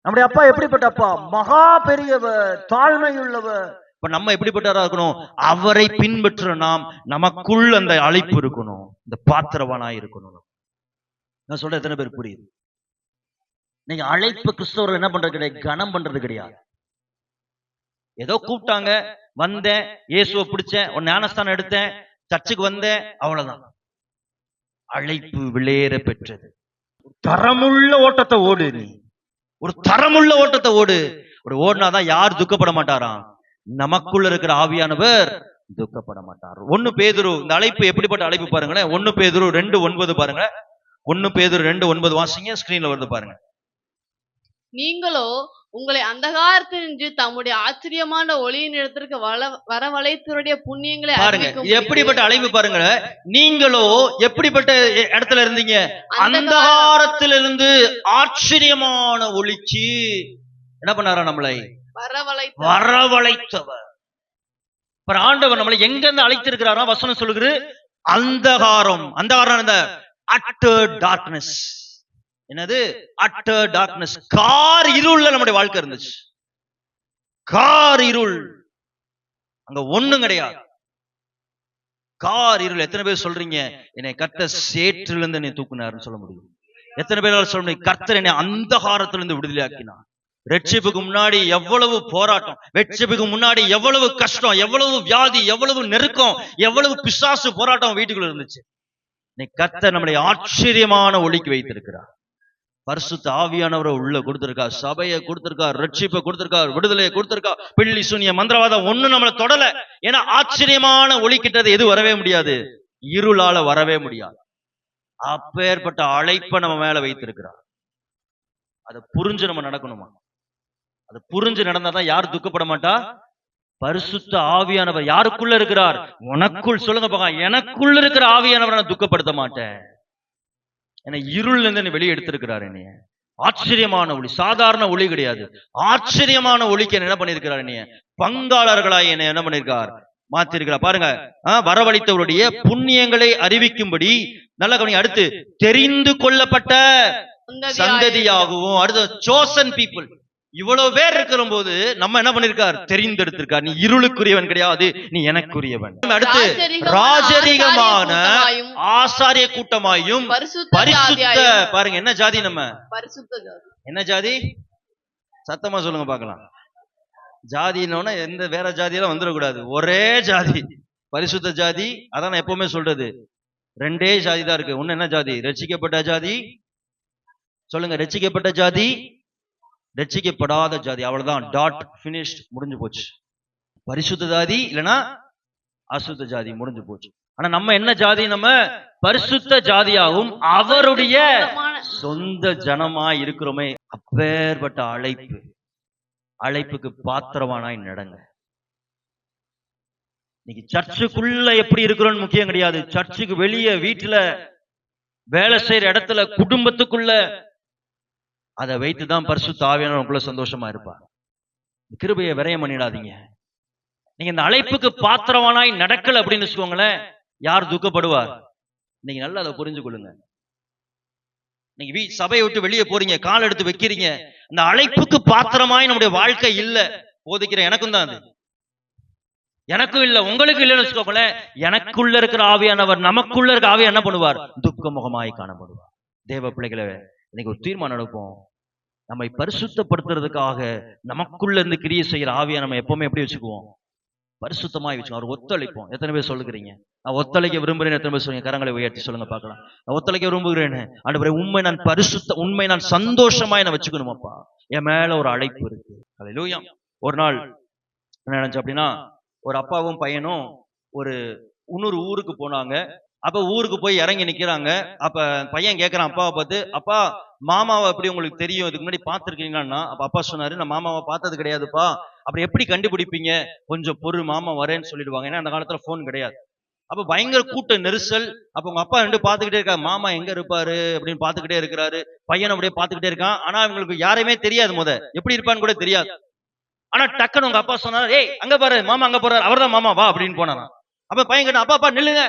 நம்முடைய அப்பா எப்படிப்பட்ட அப்பா, மகா பெரியவர், தாழ்மை உள்ளவர். இப்ப நம்ம எப்படிப்பட்டவரா இருக்கணும், அவரை பின்பற்ற நாம், நமக்குள் அந்த அழைப்பு இருக்கணும், இந்த பாத்திரவானாய் இருக்கணும். நான் சொல்ற எத்தனை பேர் புரியுது? நீங்க அழைப்பு கிறிஸ்தவர்கள் என்ன பண்றது கிடையாது, கனம் பண்றது கிடையாது. ஏதோ கூப்பிட்டாங்க, வந்தேன், இயேசுவை பிடிச்சேன், ஒரு ஞானஸ்தானம் எடுத்தேன், சர்ச்சுக்கு வந்தேன், அவ்வளவுதான். அழைப்பு விளையேற பெற்றது. தரமுள்ள ஓட்டத்தை ஓடு, நீ ஒரு தரமுள்ள ஓட்டத்தை ஓடு. ஒரு ஓடினாதான் யார் துக்கப்பட மாட்டாராம், நமக்குள்ள இருக்கிற ஆவியானவர் துக்கப்பட மாட்டார். 1 பேதுரு, இந்த அழைப்பு எப்படிப்பட்ட அழைப்பு பாருங்களேன். 1 பேதுரு 2:9 பாருங்க. 1 பேதுரு 2:9 வாசிங்க, ஸ்கிரீன்ல வருது பாருங்க. நீங்களோ உங்களை அந்தகாரத்தினின்று தம்முடைய ஆச்சரியமான ஒளியின் இடத்திற்கு வரவழைத்தவருடைய புண்ணியங்களை பாருங்க, இது எப்படிப்பட்ட அழைப்பு பாருங்க. நீங்களோ எப்படிப்பட்ட இடத்துல இருந்தீங்க, அந்தகாரத்திலிருந்து ஆச்சரியமான ஒளிக்கு என்ன பண்ணாரா, நம்மளை வரவழைத்தவர். ஆண்டவர் நம்மளை எங்க இருந்து அழைத்திருக்கிறாரா, வசனம் சொல்லுகிறது அந்தகாரம். அந்தகாரம் இந்த அட்டர் டார்க்னஸ். என்னது அட்டர் டார்க்னஸ்? கார் இருள்ல நம்முடைய வாழ்க்கை இருந்துச்சு. கார் இருள், அங்க ஒண்ணும் கிடையாது. கார் இருள். எத்தனை பேர் சொல்றீங்க, என்னை கர்த்தர் சேற்றிலிருந்து என்னை தூக்குனாருன்னு சொல்ல முடியும்? எத்தனை பேரால் சொல்ல முடியும், கர்த்தர் என்னை அந்தகாரத்திலிருந்து விடுதலையாக்கினார்? ரட்சிப்புக்கு முன்னாடி எவ்வளவு போராட்டம், ரட்சிப்புக்கு முன்னாடி எவ்வளவு கஷ்டம், எவ்வளவு வியாதி, எவ்வளவு நெருக்கம், எவ்வளவு பிசாசு போராட்டம் வீட்டுக்குள்ள இருந்துச்சு. இன்னைக்கு கர்த்தர் நம்முடைய ஆச்சரியமான ஒளிக்கு வைத்திருக்கிறார். பரிசுத்த ஆவியானவரை உள்ள கொடுத்திருக்கார், சபையை கொடுத்திருக்கார், ரட்சிப்பை கொடுத்திருக்கார், விடுதலையை கொடுத்திருக்கார். பில்லி சூனிய மந்திரவாதம் ஒண்ணும் நம்மளை தொடல. ஏன்னா ஆச்சரியமான ஒளி கிட்டது எது வரவே முடியாது, இருளால வரவே முடியாது. அப்பேற்பட்ட அழைப்பை நம்ம மேல வைத்திருக்கிறார். அதை புரிஞ்சு நம்ம நடக்கணுமா? அதை புரிஞ்சு நடந்தாதான் யார் துக்கப்பட மாட்டா, பரிசுத்த ஆவியானவர் யாருக்குள்ள இருக்கிறார், உனக்குள். சொல்லுங்க பாக்க, எனக்குள்ள இருக்கிற ஆவியானவரை நான் துக்கப்படுத்த மாட்டேன். ஏன்னா இருள்ல இருந்து வெளியே எடுத்திருக்கிறார் என்னைய. ஆச்சரியமான ஒளி, சாதாரண ஒளி கிடையாது, ஆச்சரியமான ஒளிக்கு என்ன பண்ணிருக்கிறார், என்னைய பங்காளர்களாய் என்ன என்ன பண்ணிருக்கார், மாத்திருக்கிறார். பாருங்க, வரவழைத்தவருடைய புண்ணியங்களை அறிவிக்கும்படி. நல்ல கவனி. அடுத்து, தெரிந்து கொள்ளப்பட்ட சந்ததியாகவும். அடுத்து, சோசன் பீப்புள். இவ்வளவு பேர் இருக்கிற போது நம்ம என்ன பண்ணிருக்கார், தெரிந்தெடுத்திருக்கார். நீ இருளுக்குரியவன் கிடையாது, நீ எனக்குரியவன். அடுத்து, ராஜரிகமான ஆசாரிய கூட்டமாயும் பரிசுத்த. பாருங்க, என்ன ஜாதி நம்ம, என்ன ஜாதி, சத்தமா சொல்லுங்க பார்க்கலாம். ஜாதினோன்னா எந்த வேற ஜாதியெல்லாம் வந்துடக்கூடாது, ஒரே ஜாதி, பரிசுத்த ஜாதி. அதான் நான் எப்பவுமே சொல்றது, 2 ஜாதி தான் இருக்கு. ஒண்ணு என்ன ஜாதி, ரட்சிக்கப்பட்ட ஜாதி. சொல்லுங்க, ரட்சிக்கப்பட்ட ஜாதி, ரட்சிக்கப்படாத ஜாதி. அவ்வளவுதான், டாட், பினிஷ்ட், முடிஞ்சு போச்சு. பரிசுத்த ஜாதி இல்லைன்னா அசுத்த ஜாதி, முடிஞ்சு போச்சு. ஆனா நம்ம என்ன ஜாதி, நம்ம பரிசுத்த ஜாதியாகவும் அவருடைய சொந்த ஜனமா இருக்கிறோமே. அப்பேற்பட்ட அழைப்பு, அழைப்புக்கு பாத்திரவானாய் நடங்க. இன்னைக்கு சர்ச்சுக்குள்ள எப்படி இருக்கிறோம்னு முக்கியம் கிடையாது, சர்ச்சுக்கு வெளியே, வீட்டுல, வேலை செய்யற இடத்துல, குடும்பத்துக்குள்ள, அதை வைத்துதான் பரிசுத்த ஆவியானவருக்குள்ள சந்தோஷமா இருப்பார். கிருபையை விரயம் பண்ணிடாதீங்க. நீங்க இந்த அழைப்புக்கு பாத்திரவானாய் நடக்கல அப்படின்னு வச்சுக்கோங்களேன், யார் துக்கப்படுவார்? நீங்க நல்லா அதை புரிஞ்சு கொள்ளுங்க. நீங்க சபையை விட்டு வெளியே போறீங்க, கால் எடுத்து வைக்கிறீங்க, இந்த அழைப்புக்கு பாத்திரமாய் நம்முடைய வாழ்க்கை இல்ல. போதிக்கிற எனக்கும் தான் அது, எனக்கும் இல்ல, உங்களுக்கு இல்லைன்னு வச்சுக்கோங்களேன். எனக்குள்ள இருக்கிற ஆவியானவர், நமக்குள்ள இருக்க ஆவியா என்ன பண்ணுவார், துக்க முகமாய் காணப்படுவார். தேவ பிள்ளைகளை இன்னைக்கு ஒரு தீர்மானம் எடுப்போம். நம்மை பரிசுத்தப்படுத்துறதுக்காக நமக்குள்ள இருந்து கிரியை செய்யற ஆவியா நம்ம எப்பவுமே எப்படி வச்சுக்குவோம், பரிசுத்தமாய் வச்சுக்கோம். அவர் ஒத்துழைப்போம். எத்தனை பேர் சொல்லுகிறீங்க, நான் ஒத்துழைக்க விரும்புகிறேன்? எத்தனை பேர் சொல்லுங்க, கரங்களை உயர்த்தி சொல்லுங்க பார்க்கலாம். நான் ஒத்துழைக்க விரும்புகிறேன் ஆண்டவரே, உண்மை நான் பரிசுத்த, உண்மை நான் சந்தோஷமாய் நான் வச்சுக்கணுமாப்பா. என் மேல ஒரு அழைப்பு இருக்கு. ஹல்லேலூயா. ஒரு நாள் என்ன நினைச்சு அப்படின்னா, ஒரு அப்பாவும் பையனும் ஒரு இன்னொரு ஊருக்கு போனாங்க. அப்ப ஊருக்கு போய் இறங்கி நிக்கிறாங்க. அப்ப பையன் கேட்கிறான் அப்பாவை பார்த்து, அப்பா மாமாவை எப்படி உங்களுக்கு தெரியும், இதுக்கு முன்னாடி பார்த்திருக்கீங்களான்னா? அப்ப அப்பா சொன்னாரு, நான் மாமாவை பார்த்தது கிடையாதுப்பா. அப்புறம் எப்படி கண்டுபிடிப்பீங்க? கொஞ்சம் பொறு, மாமா வரேன்னு சொல்லிடுவாங்க. ஏன்னா அந்த காலத்துல போன் கிடையாது. அப்ப பயங்கர கூட்ட நெரிசல். அப்ப உங்க அப்பா ரெண்டு பாத்துக்கிட்டே இருக்காரு, மாமா எங்க இருப்பாரு அப்படின்னு பாத்துக்கிட்டே இருக்கிறாரு. பையன் அப்படியே பாத்துக்கிட்டே இருக்கான். ஆனா இவங்களுக்கு யாரையுமே தெரியாது, எப்படி இருப்பான்னு கூட தெரியாது. ஆனா டக்குன்னு உங்க அப்பா சொன்னாரு, ஏய் அங்க பாரு மாமா அங்க போறாரு, அவர்தான் மாமா, வா அப்படின்னு போனாராம். அப்ப பையன் கேட்டான், அப்பா நில்லுங்க,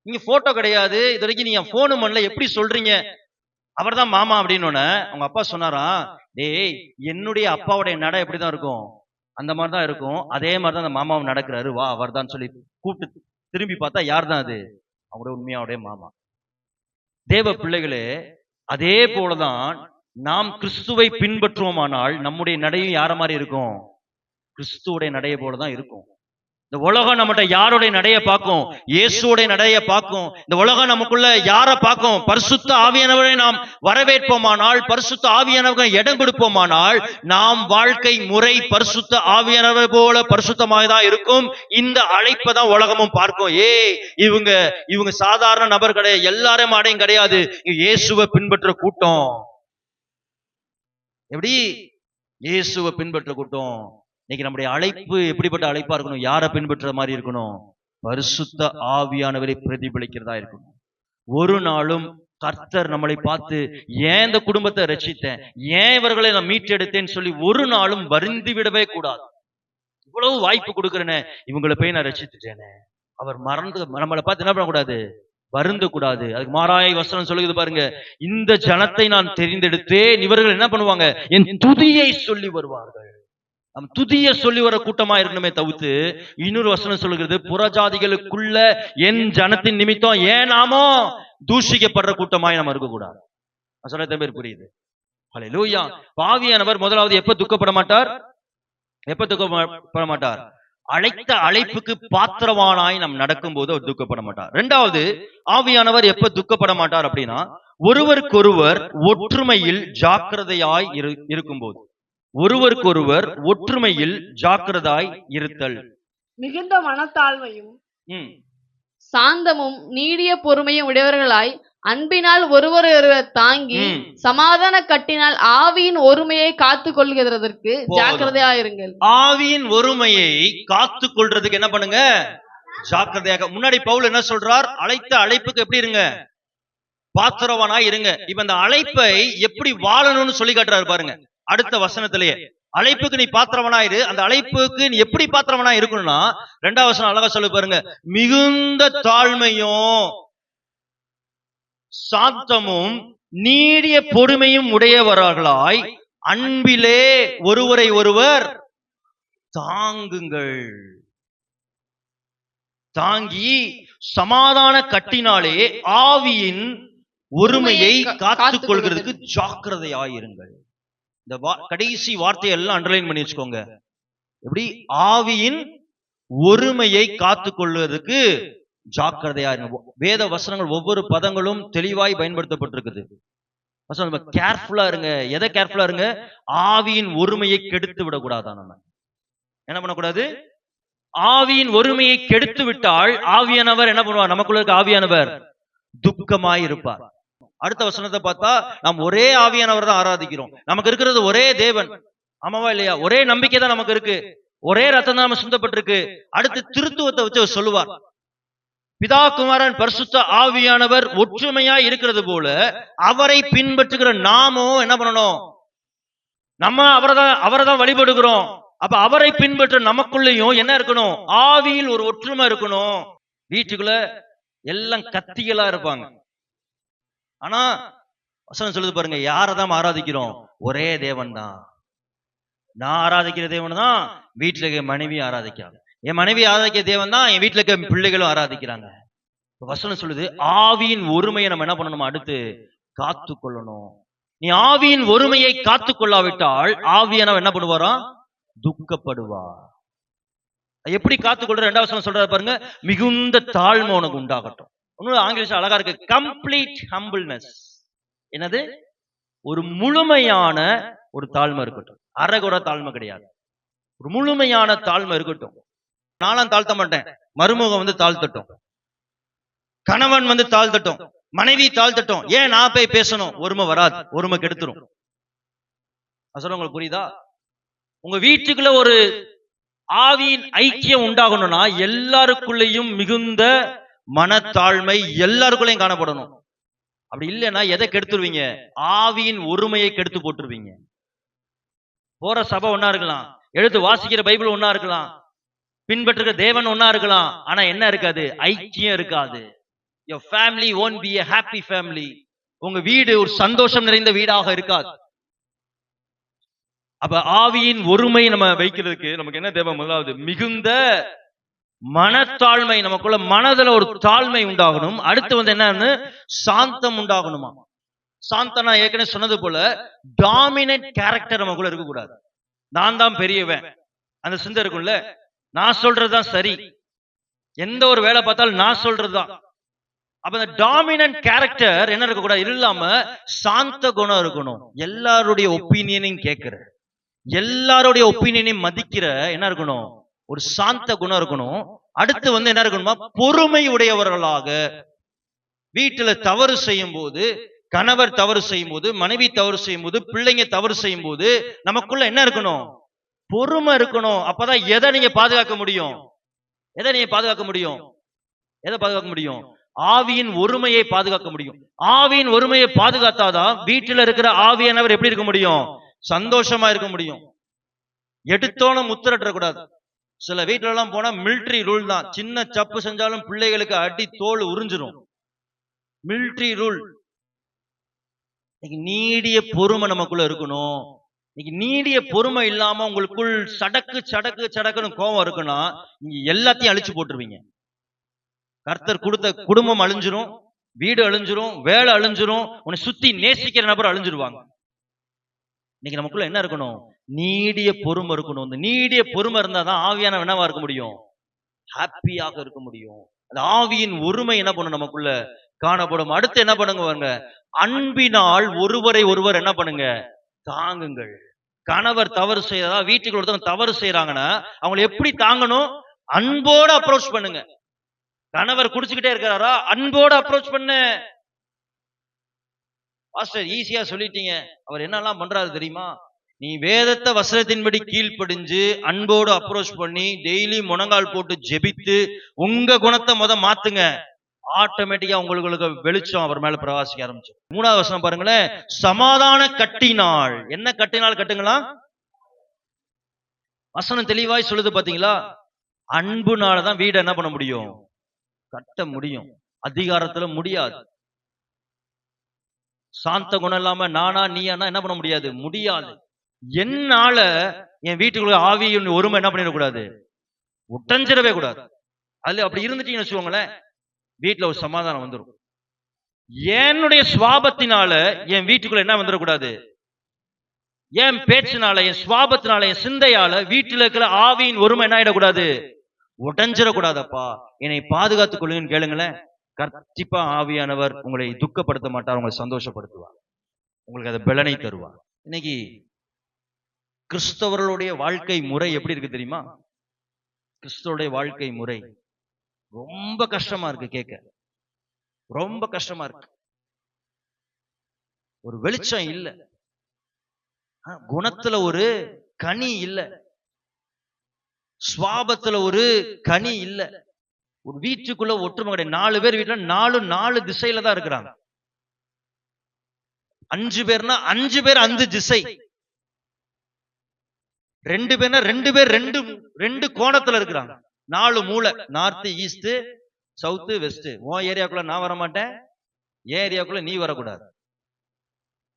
நீங்க போட்டோ கிடையாது, இது வரைக்கும் நீங்க போனு பண்ணல, எப்படி சொல்றீங்க அவர்தான் மாமா அப்படின்னு? உங்க அப்பா சொன்னாராம், டேய் என்னுடைய அப்பாவுடைய நடை எப்படிதான் இருக்கும், அந்த மாதிரிதான் இருக்கும், அதே மாதிரிதான் அந்த மாமாவும் நடக்கிறாரு, வா அவர்தான் சொல்லி கூப்பிட்டு திரும்பி பார்த்தா யார் தான் அது? அவருடைய உண்மையாவுடைய மாமா. தேவ பிள்ளைகளே, அதே போலதான் நாம் கிறிஸ்துவை பின்பற்றுவோமானால் நம்முடைய நடையும் யார மாதிரி இருக்கும்? கிறிஸ்துவோடைய நடைய போலதான் இருக்கும். இந்த உலகம் நம்மகிட்ட யாருடைய நடைய பார்க்கும்? இயேசுவோடைய நடைய பார்க்கும். இந்த உலகம் நமக்குள்ள யார பார்க்கும்? பரிசுத்த ஆவியானவரை நாம் வரவேற்போமானால், பரிசுத்த ஆவியானவருக்கு இடம் கொடுப்போமானால், நாம் வாழ்க்கை முறை பரிசுத்த ஆவியானவர் போல பரிசுத்தமாக தான் இருக்கும். இந்த அழைப்பை தான் உலகமும் பார்க்கும். இவங்க சாதாரண நபர் கிடையாது, எல்லாரும் அடையும் கிடையாது, இயேசுவை பின்பற்ற கூட்டம். எப்படி? இயேசுவை பின்பற்ற கூட்டம். இன்னைக்கு நம்முடைய அழைப்பு எப்படிப்பட்ட அழைப்பா இருக்கணும்? யாரை பின்பற்ற மாதிரி இருக்கணும்? பரிசுத்த ஆவியானவரை பிரதிபலிக்கிறதா இருக்கணும். ஒரு நாளும் கர்த்தர் நம்மளை பார்த்து ஏன் இந்த குடும்பத்தை ரட்சித்தேன், ஏன் இவர்களை நான் மீட்டெடுத்தேன்னு சொல்லி ஒரு நாளும் வருந்தி விடவே கூடாது. இவ்வளவு வாய்ப்பு கொடுக்கிறேனே, இவங்களை போய் நான் ரட்சித்துட்டேனே, அவர் மறந்து நம்மளை பார்த்து என்ன பண்ணக்கூடாது? வருந்த கூடாது. அதுக்கு மாறாய் வசனம் சொல்லுது பாருங்க, இந்த ஜனத்தை நான் தெரிந்தெடுத்தேன், இவர்கள் என்ன பண்ணுவாங்க? என் துதியை சொல்லி வருவார்கள். நம் துதிய சொல்லி வர கூட்டமா இருக்கணுமே தவிர்த்து, இன்னொரு வசனம் சொல்லுகிறது, புறஜாதிகளுக்குள்ள என் ஜனத்தின் நிமித்தம் ஏன் நாமோ தூஷிக்கப்படுற கூட்டமாய் நம்ம இருக்கக்கூடாது. சொல்ல பேர் புரியுது? ஹல்லேலூயா. ஆவியானவர் முதலாவது எப்ப துக்கப்பட மாட்டார்? எப்ப துக்கப்பட மாட்டார்? அழைத்த அழைப்புக்கு பாத்திரவானாய் நாம் நடக்கும் போது அவர் துக்கப்பட மாட்டார். இரண்டாவது, ஆவியானவர் எப்ப துக்கப்பட மாட்டார் அப்படின்னா, ஒருவருக்கொருவர் ஒற்றுமையில் ஜாக்கிரதையாய் இருக்கும்போது. ஒருவருக்கொருவர் ஒற்றுமையில் ஜாக்கிரதாய் இருத்தல், மிகுந்த மனத்தாழ்மையும் சாந்தமும் நீடிய பொறுமையும் உடையவர்களாய் அன்பினால் ஒருவர் தாங்கி சமாதான கட்டினால் ஆவியின் ஒருமையை காத்துக் கொள்கிறதற்கு ஜாக்கிரதையாயிருங்கள். ஆவியின் ஒருமையை காத்துக் கொள்றதுக்கு என்ன பண்ணுங்க? ஜாக்கிரதையாக. முன்னாடி பவுல் என்ன சொல்றார்? அழைத்த அழைப்புக்கு எப்படி இருங்க? பாத்திரவானா இருங்க. இப்ப இந்த அழைப்பை எப்படி வாழணும்னு சொல்லி காட்டுறாரு பாருங்க அடுத்த வசனத்திலேயே. அழைப்புக்கு நீ பாத்திரவனாயிரு. அந்த அழைப்புக்கு நீ எப்படி பாத்திரவனா இருக்கணும்னா, இரண்டாவது வசனம் அழகா சொல்லி பாருங்க, மிகுந்த தாழ்மையும் சாந்தமும் நீடிய பொறுமையும் உடையவர்களாய் அன்பிலே ஒருவரை ஒருவர் தாங்குங்கள். தாங்கி சமாதான கட்டினாலே ஆவியின் ஒருமையை காத்துக் கொள்கிறதுக்கு ஜாக்கிரதையாயிருங்கள். இந்த கடைசி வார்த்தையை எல்லாம் அண்டர்லைன் பண்ணி வச்சுக்கோங்க. எப்படி? ஆவியின் ஒருமையை காத்துக் கொள்வதற்கு ஜாக்கிரதையா இருங்க. வேத வசனங்கள் ஒவ்வொரு பதங்களும் தெளிவாய் பயன்படுத்தப்பட்டிருக்குது. கேர்ஃபுல்லா இருங்க. எதை கேர்ஃபுல்லா இருங்க? ஆவியின் ஒருமையை கெடுத்து விடக்கூடாதான். நம்ம என்ன பண்ணக்கூடாது? ஆவியின் ஒருமையை கெடுத்து விட்டால் ஆவியானவர் என்ன பண்ணுவார்? நமக்குள்ள இருக்க ஆவியானவர் துக்கமாய் இருப்பார். அடுத்த வசனத்தை பார்த்தா, நாம் ஒரே ஆவியானவர் தான் ஆராதிக்கிறோம். நமக்கு இருக்கிறது ஒரே தேவன், ஆமாவா இல்லையா? ஒரே நம்பிக்கை தான் நமக்கு இருக்கு, ஒரே ரத்தம் தான் நம்ம சிந்தப்பட்டிருக்கு. அடுத்து திருத்துவத்தை வச்சு சொல்லுவார், பிதா குமாரன் பரிசுத்த ஆவியானவர் ஒற்றுமையா இருக்கிறது போல அவரை பின்பற்றுகிற நாமும் என்ன பண்ணணும்? நம்ம அவரைதான் வழிபடுகிறோம். அப்ப அவரை பின்பற்ற நமக்குள்ளேயும் என்ன இருக்கணும்? ஆவியில் ஒரு ஒற்றுமை இருக்கணும். வீட்டுக்குள்ள எல்லாம் கத்திகளா இருப்பாங்க. ஆனா வசனம் சொல்லுது பாருங்க, யாரதான் ஆராதிக்கிறோம்? ஒரே தேவன் தான். நான் ஆராதிக்கிற தேவன் தான் வீட்டுல இருக்க மனைவி ஆராதிக்கிறாங்க, என் மனைவி ஆராதிக்கிற தேவன் தான் என் வீட்டுல இருக்க பிள்ளைகளும் ஆராதிக்கிறாங்க. வசனம் சொல்லுது, ஆவியின் ஒருமையை நம்ம என்ன பண்ணணும்? அடுத்து காத்து கொள்ளணும். நீ ஆவியின் ஒருமையை காத்து கொள்ளாவிட்டால் ஆவியானவர் என்ன பண்ணுவாரா? துக்கப்படுவார். எப்படி காத்துக்கொள்ற? இரண்டாவது வசனம் சொல்றாரு பாருங்க, மிகுந்த தாழ்மை உனக்கு உண்டாகட்டும். ஆங்கிலத்தில் அழகா இருக்கு, கம்ப்ளீட் ஹம்பிள்னஸ். என்னது? ஒரு முழுமையான ஒரு தாழ்மை இருக்கட்டும். அரைகுறை தாழ்மை கிடையாது, ஒரு முழுமையான தாழ்மை இருக்கட்டும். நானும் தாழ்த்த மாட்டேன், மருமகம் வந்து தாழ்த்தட்டும், கணவன் வந்து தாழ்த்தட்டும், மனைவி தாழ்த்தட்டும். ஏன் நான் போய் பேசணும்? ஒருமை வராது, ஒருமை கெடுத்துரும். சொல்ல உங்களுக்கு புரியுதா? உங்க வீட்டுக்குள்ள ஒரு ஆவியின் ஐக்கியம் உண்டாகணும்னா எல்லாருக்குள்ளேயும் மிகுந்த மனத்தாழ்மை எல்லாருக்குள்ளேயும் காணப்படணும். அப்படி இல்லைன்னா எதை கெடுத்துருவீங்க? ஆவியின் ஒருமையை கெடுத்து போட்டுருவீங்க. போற சபை ஒன்னா இருக்கலாம், எழுத்து வாசிக்கிற பைபிள் ஒன்னா இருக்கலாம், பின்பற்றுகிற தேவன் ஒன்னா இருக்கலாம், ஆனா என்ன இருக்காது? ஐக்கியம் இருக்காது. Your family won't be a happy family. உங்க வீடு ஒரு சந்தோஷம் நிறைந்த வீடாக இருக்காது. அப்ப ஆவியின் ஒருமை நம்ம வைக்கிறதுக்கு நமக்கு என்ன தேவை? முதலாவது மிகுந்த மனத்தாழ்மை, நமக்குள்ள மனதுல ஒரு தாழ்மை உண்டாகணும். அடுத்து வந்து என்னன்னு? சாந்தம் உண்டாகணுமா. சாந்தம் நான் ஏற்கனவே சொன்னது போல டாமினன்ட் கேரக்டர் நமக்குள்ள இருக்கக்கூடாது. நான் தான் பெரியவன் அந்த சிந்தை இருக்கும்ல, நான் சொல்றதுதான் சரி, எந்த ஒரு வேலை பார்த்தாலும் நான் சொல்றதுதான். அப்ப இந்த டாமினன்ட் கேரக்டர் என்ன இருக்கக்கூடாது? இல்லாம சாந்த குணம் இருக்கணும். எல்லாருடைய ஒப்பீனியனையும் கேட்கிற, எல்லாருடைய ஒப்பீனியனையும் மதிக்கிற என்ன இருக்கணும்? ஒரு சாந்த குணம் இருக்கணும். அடுத்து வந்து என்ன இருக்கணுமா? பொறுமை உடையவர்களாக. வீட்டுல தவறு செய்யும் போது, கணவர் தவறு செய்யும் போது, மனைவி தவறு செய்யும் போது, பிள்ளைங்க தவறு செய்யும் போது நமக்குள்ள என்ன இருக்கணும்? பொறுமை இருக்கணும். அப்பதான் எதை நீங்க பாதுகாக்க முடியும்? எதை நீங்க பாதுகாக்க முடியும்? எதை பாதுகாக்க முடியும்? ஆவியின் ஒருமையை பாதுகாக்க முடியும். ஆவியின் ஒருமையை பாதுகாத்தாதான் வீட்டில் இருக்கிற ஆவியானவர் எப்படி இருக்க முடியும்? சந்தோஷமா இருக்க முடியும். எடுத்தோன்னு முத்திரட்டக்கூடாது. சில வீட்டுல எல்லாம் போனா மிலிட்டரி ரூல் தான், சின்ன தப்பு செஞ்சாலும் பிள்ளைகளுக்கு அடி தோல் உறிஞ்சிரும். Military rule. நீடிய பொறுமை நமக்குள்ள இருக்கணும். நீடிய பொறுமை இல்லாம உங்களுக்குள் சடக்கு சடக்கு சடக்குன்னு கோபம் இருக்குன்னா நீங்க எல்லாத்தையும் அழிச்சு போட்டுருவீங்க. கர்த்தர் கொடுத்த குடும்பம் அழிஞ்சிரும், வீடு அழிஞ்சிரும், வேலை அழிஞ்சிரும், உன்னை சுத்தி நேசிக்கிற நபர் அழிஞ்சிருவாங்க. இன்னைக்கு நமக்குள்ள என்ன இருக்கணும்? நீடிய பொறுமை இருக்கணும். இந்த நீடிய பொறுமை இருந்தாதான் ஆவியான என்னவா இருக்க முடியும்? ஹாப்பியாக இருக்க முடியும். அந்த ஆவியின் ஒருமை என்ன பண்ணும்? நமக்குள்ள காணப்படும். அடுத்து என்ன பண்ணுங்க? அன்பினால் ஒருவரை ஒருவர் என்ன பண்ணுங்க? தாங்குங்கள். கணவர் தவறு செய்யறதா, வீட்டுக்கு ஒருத்தவங்க தவறு செய்யறாங்கன்னா அவங்களை எப்படி தாங்கணும்? அன்போட அப்ரோச் பண்ணுங்க. கணவர் குடிச்சுக்கிட்டே இருக்கிறாரா? அன்போட அப்ரோச் பண்ணு. பாஸ்டர் ஈஸியா சொல்லிட்டீங்க, அவர் என்னெல்லாம் பண்றாரு தெரியுமா? நீ வேதத்தை வசனத்தின்படி கீழ்ப்படிஞ்சு அன்போடு அப்ரோச் பண்ணி டெய்லி முழங்கால் போட்டு ஜெபித்து உங்க குணத்தை மாத்துங்க, ஆட்டோமேட்டிக்கா உங்களுக்கு வெளிச்சம் அவர் மேல பிரகாசிக்க ஆரம்பிச்சு. 3வது வசனம் பாருங்களேன். சமாதான கட்டினால். என்ன கட்டினால் கட்டுங்களா? வசனம் தெளிவாய் சொல்லுது பாத்தீங்களா? அன்புனாலதான் வீடு என்ன பண்ண முடியும்? கட்ட முடியும். அதிகாரத்துல முடியாது. சாந்த குணம் இல்லாம நானா நீயானா என்ன பண்ண முடியாது? முடியாது. என்னால என் வீட்டுக்குள்ள ஆவியின் ஒருமை என்ன பண்ணிடக்கூடாது? உடைஞ்சிடவே கூடாது. அது அப்படி இருந்துட்டீங்கன்னு வச்சுக்கோங்களேன், வீட்டுல ஒரு சமாதானம் வந்துடும். என்னுடைய சுவாபத்தினால என் வீட்டுக்குள்ள என்ன வந்துடக்கூடாது? என் பேச்சினால, என் சுவாபத்தினால, என் சிந்தையால வீட்டுல இருக்கிற ஆவியின் ஒருமை என்ன ஆயிடக்கூடாது? உடைஞ்சிடக்கூடாதப்பா, என்னை பாதுகாத்துக் கொள்ளுங்கன்னு கேளுங்களேன். கண்டிப்பா ஆவியானவர் உங்களை துக்கப்படுத்த மாட்டார், உங்களை சந்தோஷப்படுத்துவார், உங்களுக்கு அதை பலனை தருவார். இன்னைக்கு கிறிஸ்தவர்களுடைய வாழ்க்கை முறை எப்படி இருக்கு தெரியுமா? கிறிஸ்தவருடைய வாழ்க்கை முறை ரொம்ப கஷ்டமா இருக்கு கேட்க, ரொம்ப கஷ்டமா இருக்கு. ஒரு வெளிச்சம் இல்ல, குணத்துல ஒரு கனி இல்ல, சுவாபத்துல ஒரு கனி இல்ல. ஒரு வீட்டுக்குள்ள ஒற்றுமை கிடையாது. 4 பேர் வீட்டுல 4 திசையில தான் இருக்கிறாங்க. 5 பேர்னா 5 பேர் 5 திசை. 2 பேர்னா 2 பேர் 2 கோணத்துல இருக்கிறாங்க. 4 மூலை, நார்த், ஈஸ்ட், சவுத், வெஸ்ட். உன் ஏரியாக்குள்ள நான் வர மாட்டேன், என் ஏரியாக்குள்ள நீ வரக்கூடாது.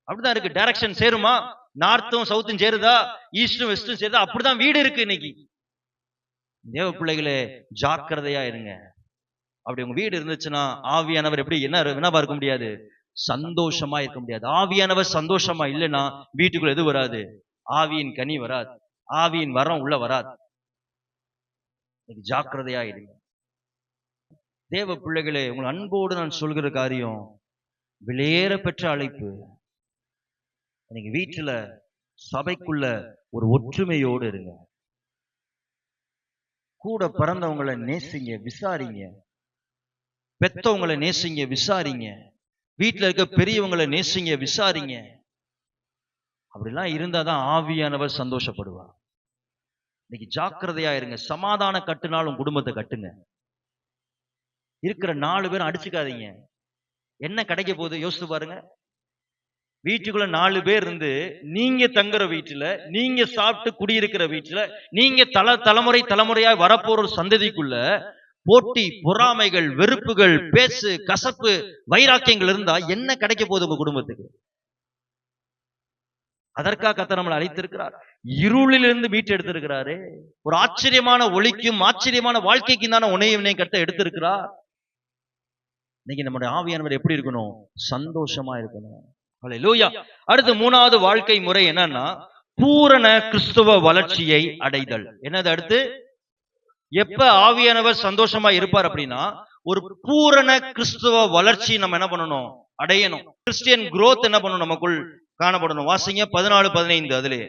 அப்படிதான் இருக்கு. டைரக்ஷன் சேருமா? நார்த்தும் சவுத்தும் சேருதா? ஈஸ்டும் வெஸ்டும் சேருதா? அப்படிதான் வீடு இருக்கு இன்னைக்கு. தேவ பிள்ளைகளே, ஜாக்கிரதையா இருங்க. அப்படி உங்க வீடு இருந்துச்சுன்னா ஆவியானவர் எப்படி என்னவா இருக்க முடியாது? சந்தோஷமா இருக்க முடியாது. ஆவியானவர் சந்தோஷமா இல்லைன்னா வீட்டுக்குள்ள எது வராது? ஆவியின் கனி வராது, ஆவியின் வரம் உள்ள வராது. ஜாக்கிரதையா இருங்க தேவ பிள்ளைகளே. உங்கள் அன்போடு நான் சொல்கிற காரியம், விலையேற பெற்ற அழைப்பு. இன்னைக்கு வீட்டுல சபைக்குள்ள ஒரு ஒற்றுமையோடு இருங்க. கூட பிறந்தவங்களை நேசிங்க, விசாரிங்க. பெத்தவங்களை நேசிங்க, விசாரிங்க. வீட்டுல இருக்க பெரியவங்களை நேசிங்க, விசாரிங்க. அப்படிலாம் இருந்தாதான் ஆவியானவர் சந்தோஷப்படுவார். இன்னைக்கு ஜாக்கிரதையா இருங்க. சமாதான கட்டுனாலும் உங்க குடும்பத்தை கட்டுங்க. இருக்கிற 4 பேரும் அடிச்சுக்காதீங்க. என்ன கிடைக்க போகுது யோசித்து பாருங்க. வீட்டுக்குள்ள 4 பேர் இருந்து நீங்க தங்குற வீட்டுல, நீங்க சாப்பிட்டு குடியிருக்கிற வீட்டுல, நீங்க தலைமுறையா வரப்போற ஒரு சந்ததிக்குள்ள போட்டி, பொறாமைகள், வெறுப்புகள், பேசு, கசப்பு, வைராக்கியங்கள் இருந்தா என்ன கிடைக்க போகுது உங்க குடும்பத்துக்கு? அதற்காக கர்த்தர் நம்மளை அழைத்திருக்கிறார். இருளிலிருந்து மீட்டு எடுத்திருக்கிறாரு. ஒரு ஆச்சரியமான ஒளிக்கும் ஆச்சரியமான வாழ்க்கைக்கும் தானே உன்னை கர்த்தர் எடுத்திருக்கிறார். இன்னைக்கு நம்முடைய ஆவியானவர் எப்படி இருக்கணும்? சந்தோஷமா இருக்கணும். ஹல்லேலூயா. அடுத்து 3வது வாழ்க்கை முறை என்னன்னா, பூரண கிறிஸ்துவ வளர்ச்சியை அடைதல். என்னது அடுத்து? எப்ப ஆவியானவர் சந்தோஷமா இருப்பார் அப்படின்னா, ஒரு பூரண கிறிஸ்துவ வளர்ச்சி நம்ம என்ன பண்ணணும்? அடையணும். கிறிஸ்டியன் growth என்ன பண்ணணும்? நமக்குள் காணப்படணும். வாசிங்க 14-15. அதிலே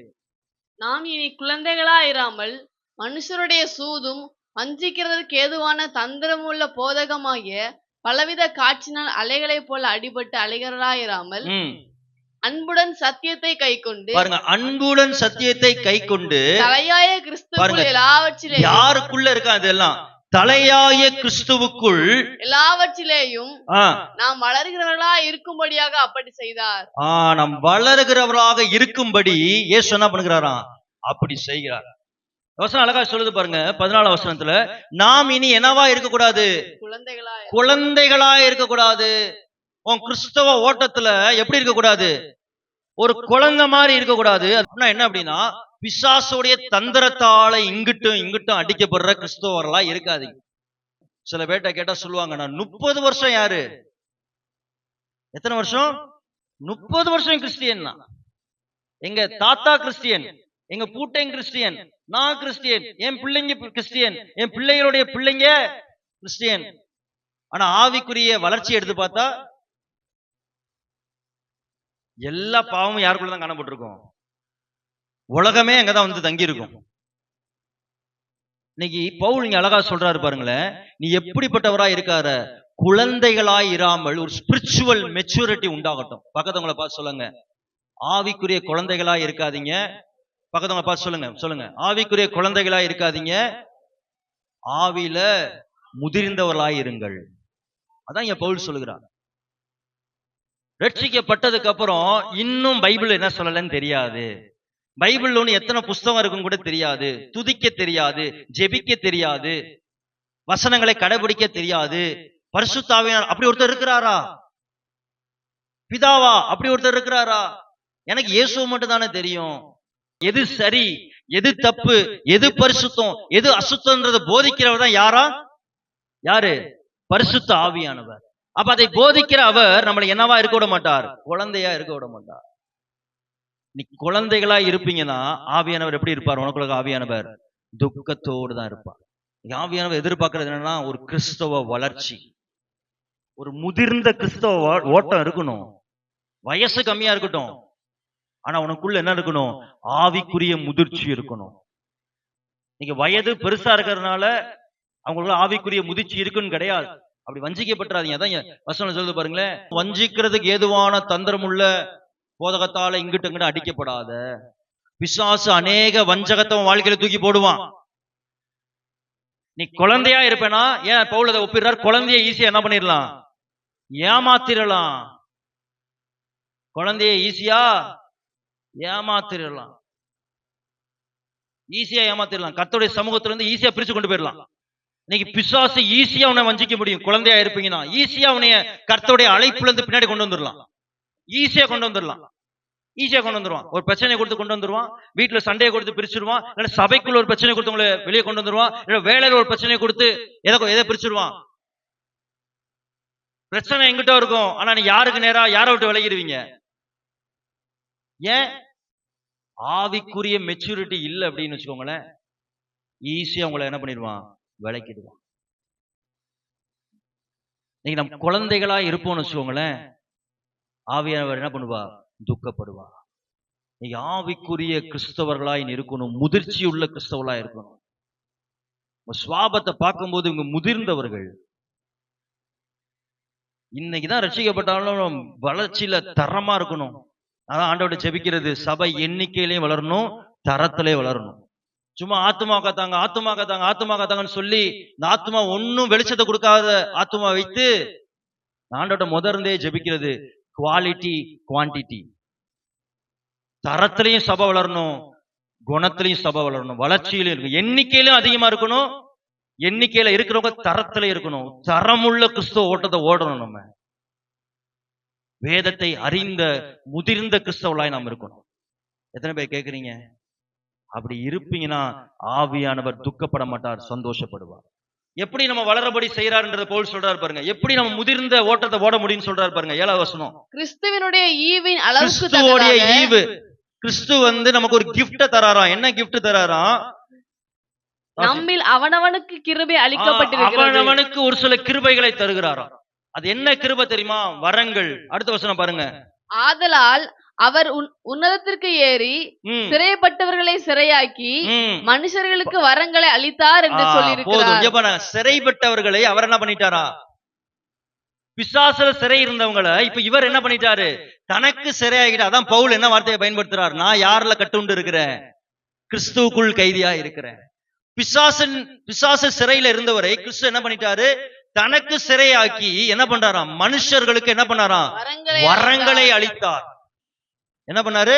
நாம் இனி குழந்தைகளா இராமல் மனுஷருடைய சூதும் வஞ்சிக்கிறதற்கு ஏதுவான தந்திரமுள்ள போதகமாகிய பலவித காட்சினால் அலைகளைப் போல அடிபட்டு அலைகிறராயிராமல் அன்புடன் சத்தியத்தை கைக்கொண்டு பாருங்க, அன்புடன் சத்தியத்தை கைக்கொண்டு தலையாய கிறிஸ்துவுக்குள் எல்லாவற்றிலேயும் யாருக்குள்ள இருக்கா? அதெல்லாம் தலையாய கிறிஸ்துவுக்குள் எல்லாவற்றிலேயும் நாம் வளர்கிறவர்களா இருக்கும்படியாக அப்படி செய்தார். நாம் வளர்கிறவர்களாக இருக்கும்படி இயேசு என்ன பண்ணுகிறாராம்? அப்படி செய்கிறார். வசனம் அழகா சொல்லுது பாருங்க. 14 வசனத்துல, நாம் இனி என்னவா இருக்கக்கூடாது? குழந்தைகளா இருக்கக்கூடாது. உன் கிறிஸ்தவ ஓட்டத்துல எப்படி இருக்கக்கூடாது? ஒரு குழந்தை மாதிரி இருக்கக்கூடாது. அப்படின்னா என்ன அப்படின்னா, பிசாசுடைய தந்திரத்தால இங்கிட்டும் அடிக்கப்படுற கிறிஸ்தவர்களா இருக்காதீங்க. சில பேர்ட்ட கேட்டா சொல்லுவாங்க, நான் 30 வருஷம் யாரு? எத்தனை வருஷம்? 30 வருஷம் கிறிஸ்டியன். எங்க தாத்தா கிறிஸ்டியன், எங்க பூட்டையும் கிறிஸ்டியன், நான் கிறிஸ்டியன், என் பிள்ளைங்க கிறிஸ்டியன், என் பிள்ளைகளுடைய பிள்ளைங்க கிறிஸ்டியன். ஆனா ஆவிக்குரிய வளர்ச்சி எடுத்து பார்த்தா எல்லா பாவமும் யாருக்குள்ளதான் காணப்பட்டிருக்கும்? உலகமே அங்கதான் வந்து தங்கி இருக்கும். இன்னைக்கு பவுல் இங்க அழகா சொல்றாரு பாருங்களேன், நீ எப்படிப்பட்டவரா இருக்கார? குழந்தைகளாய் இராமல் ஒரு ஸ்பிரிச்சுவல் மெச்சூரிட்டி உண்டாகட்டும். பக்கத்தவங்களை பார்த்து சொல்லுங்க, ஆவிக்குரிய குழந்தைகளா இருக்காதீங்க. பக்கத்தவங்களை பார்த்து சொல்லுங்க, ஆவிக்குரிய குழந்தைகளா இருக்காதீங்க, ஆவியில முதிர்ந்தவர்களாய் இருங்கள். அதான் இங்க பவுல் சொல்லுகிறார். ரட்சிக்கப்பட்டதுக்கு அப்புறம் இன்னும் பைபிள் என்ன சொல்லலன்னு தெரியாது. பைபிள் ஒண்ணு எத்தனை புஸ்தகம் இருக்குன்னு கூட தெரியாது. துதிக்க தெரியாது, ஜெபிக்க தெரியாது, வசனங்களை கடைபிடிக்க தெரியாது. பரிசுத்த ஆவியானவர் அப்படி ஒருத்தர் இருக்கிறாரா? பிதாவா அப்படி ஒருத்தர் இருக்கிறாரா? எனக்கு இயேசு மட்டும் தானே தெரியும். எது சரி, எது தப்பு, எது பரிசுத்தம், எது அசுத்தம்ன்றதை போதிக்கிறவர் தான் யாரு? பரிசுத்த ஆவியானவர். அப்ப அதை போதிக்கிற அவர் நம்மளை என்னவா இருக்க விட மாட்டார்? குழந்தையா இருக்க விட மாட்டார். நீ குழந்தைகளா இருப்பீங்கன்னா ஆவியானவர் எப்படி இருப்பார்? உனக்குள்ள ஆவியானவர் துக்கத்தோடு தான் இருப்பார். ஆவியானவர் எதிர்பார்க்கறது என்னன்னா, ஒரு கிறிஸ்தவ வளர்ச்சி, ஒரு முதிர்ந்த கிறிஸ்தவ ஓட்டம் இருக்கணும். வயசு கம்மியா இருக்கட்டும், ஆனா உனக்குள்ள என்ன இருக்கணும்? ஆவிக்குரிய முதிர்ச்சி இருக்கணும். நீங்க வயது பெருசா இருக்கிறதுனால அவங்களுக்கு ஆவிக்குரிய முதிர்ச்சி இருக்குன்னு கிடையாது. அப்படி வஞ்சிக்கப்பட்டுறாதீங்க. அதான் வசனம் சொல்லுது பாருங்களேன், வஞ்சிக்கிறதுக்கு ஏதுவான தந்திரமுள்ள போதகத்தால இங்கிட்டு அடிக்கப்படாத. பிசாசு அநேக வஞ்சகத்தை வாழ்க்கையில தூக்கி போடுவான். நீ குழந்தையா இருப்பேனா? ஏன் பவுல் அதை ஒப்பிடுறார்? குழந்தைய ஈஸியா என்ன பண்ணிடலாம்? ஏமாத்திரலாம். குழந்தைய ஈஸியா ஏமாத்திரலாம். கர்த்தருடைய சமூகத்துல இருந்து ஈஸியா பிரிச்சு கொண்டு போயிடலாம். இன்னைக்கு பிசாசு ஈஸியா உன்னை வஞ்சிக்க முடியும். குழந்தையா இருப்பீங்கன்னா ஈஸியா உன்னைய கர்த்தருடைய அழைப்புல இருந்து பின்னாடி கொண்டு வந்துடலாம். ஈஸியா கொண்டு வந்துருவான். ஒரு பிரச்சனை கொடுத்து கொண்டு வந்துருவான். வீட்டுல சண்டையை கொடுத்து பிரிச்சிருவான். இல்ல சபைக்குள்ள ஒரு பிரச்சனை கொடுத்து உங்களை வெளியே கொண்டு வந்துருவான். இல்ல வேலையில ஒரு பிரச்சனை கொடுத்து எதை பிரிச்சிருவான். பிரச்சனை எங்கிட்ட இருக்கும், ஆனா நீ யாருக்கு நேரா யாரை விட்டு விலகிடுவீங்க? ஏன்? ஆவிக்குரிய மெச்சூரிட்டி இல்ல அப்படின்னு வச்சுக்கோங்களேன், ஈஸியா உங்களை என்ன பண்ணிடுவான்? விலக்கிடுவான். நீங்க நம்ம குழந்தைகளா இருப்போம்னு வச்சுக்கோங்களேன், ஆவியானவர் என்ன பண்ணுவா? துக்கப்படுவா. நீ ஆவிக்குரிய கிறிஸ்தவர்களாய் நீ இருக்கணும், முதிர்ச்சி உள்ள கிறிஸ்தவர்களாய் இருக்கணும். உங்க சுவாபத்தை பார்க்கும்போது இவங்க முதிர்ந்தவர்கள். இன்னைக்குதான் ரட்சிக்கப்பட்டாலும் வளர்ச்சியில தரமா இருக்கணும். அதான் ஆண்டவர்கிட்ட ஜெபிக்கிறது, சபை எண்ணிக்கையிலையும் வளரணும், தரத்திலே வளரணும். சும்மா ஆத்துமா காத்தாங்க ஆத்துமா காத்தாங்க ஆத்துமா காத்தாங்கன்னு சொல்லி இந்த ஆத்துமா ஒன்னும் வெளிச்சத்தை கொடுக்காத ஆத்துமா வைத்து ஆண்டவர்கிட்ட முதர்ந்தே ஜெபிக்கிறது குவாலிட்டி குவான்டிட்டி. தரத்திலையும் சபை வளரணும், குணத்திலையும் சபை வளரணும், வளர்ச்சியிலும் இருக்கணும், எண்ணிக்கையிலும் அதிகமா இருக்கணும், எண்ணிக்கையில இருக்கிறவங்க தரத்துல இருக்கணும். தரமுள்ள கிறிஸ்தவ ஓட்டத்தை ஓடணும். நம்ம வேதத்தை அறிந்த முதிர்ந்த கிறிஸ்தவர்களாய் நாம் இருக்கணும். எத்தனை பேர் கேட்குறீங்க? அப்படி இருப்பீங்கன்னா ஆவியானவர் துக்கப்பட மாட்டார், சந்தோஷப்படுவார். எப்படி நம்ம வளரபடி செய்யறாருன்றத பவுல் சொல்றாரு பாருங்க. எப்படி நம்ம முதிர்ந்த ஓட்டத்தை ஓட முடியும்னு சொல்றாரு பாருங்க. 7வது வசனம். கிறிஸ்துவினுடைய ஈவின் அளவுக்கு கிறிஸ்துவோடைய தக்கதாக ஈவு. கிறிஸ்து நமக்கு ஒரு கிஃப்ட் தராராம். என்ன கிஃப்ட் தராராம்? நம்மில் அவனவனுக்கு கிருபை அளிக்கப்பட்டிருக்கிறது. அவனவனுக்கு ஒரு சில கிருபைகளை தருகிறாராம். அது என்ன கிருபை தெரியுமா? வரங்கள். அடுத்த வசனம் பாருங்க. ஆதலால் அவர் உன்னதத்திற்கு ஏறி சிறைப்பட்டவர்களை சிறையாக்கி மனுஷர்களுக்கு வரங்களை அளித்தார் என்று சொல்லியிருக்கிறார். சிறைப்பட்டவர்களை அவர் என்ன பண்ணிட்டாரா? பிசாசுல சிறை இருந்தவங்களை இப்ப இவர் என்ன பண்ணிட்டாரு? தனக்கு சிறையாகிட்டார். அதான் பவுல் என்ன வார்த்தையை பயன்படுத்துறார்? நான் யாருல கட்டுண்டு இருக்கிறேன்? கிறிஸ்துவுக்குள் கைதியா இருக்கிறேன். பிசாசு சிறையில இருந்தவரை கிறிஸ்து என்ன பண்ணிட்டாரு? தனக்கு சிறையாக்கி என்ன பண்றாராம்? மனுஷர்களுக்கு என்ன பண்ணாராம்? வரங்களை அளித்தார். என்ன பண்ணாரு?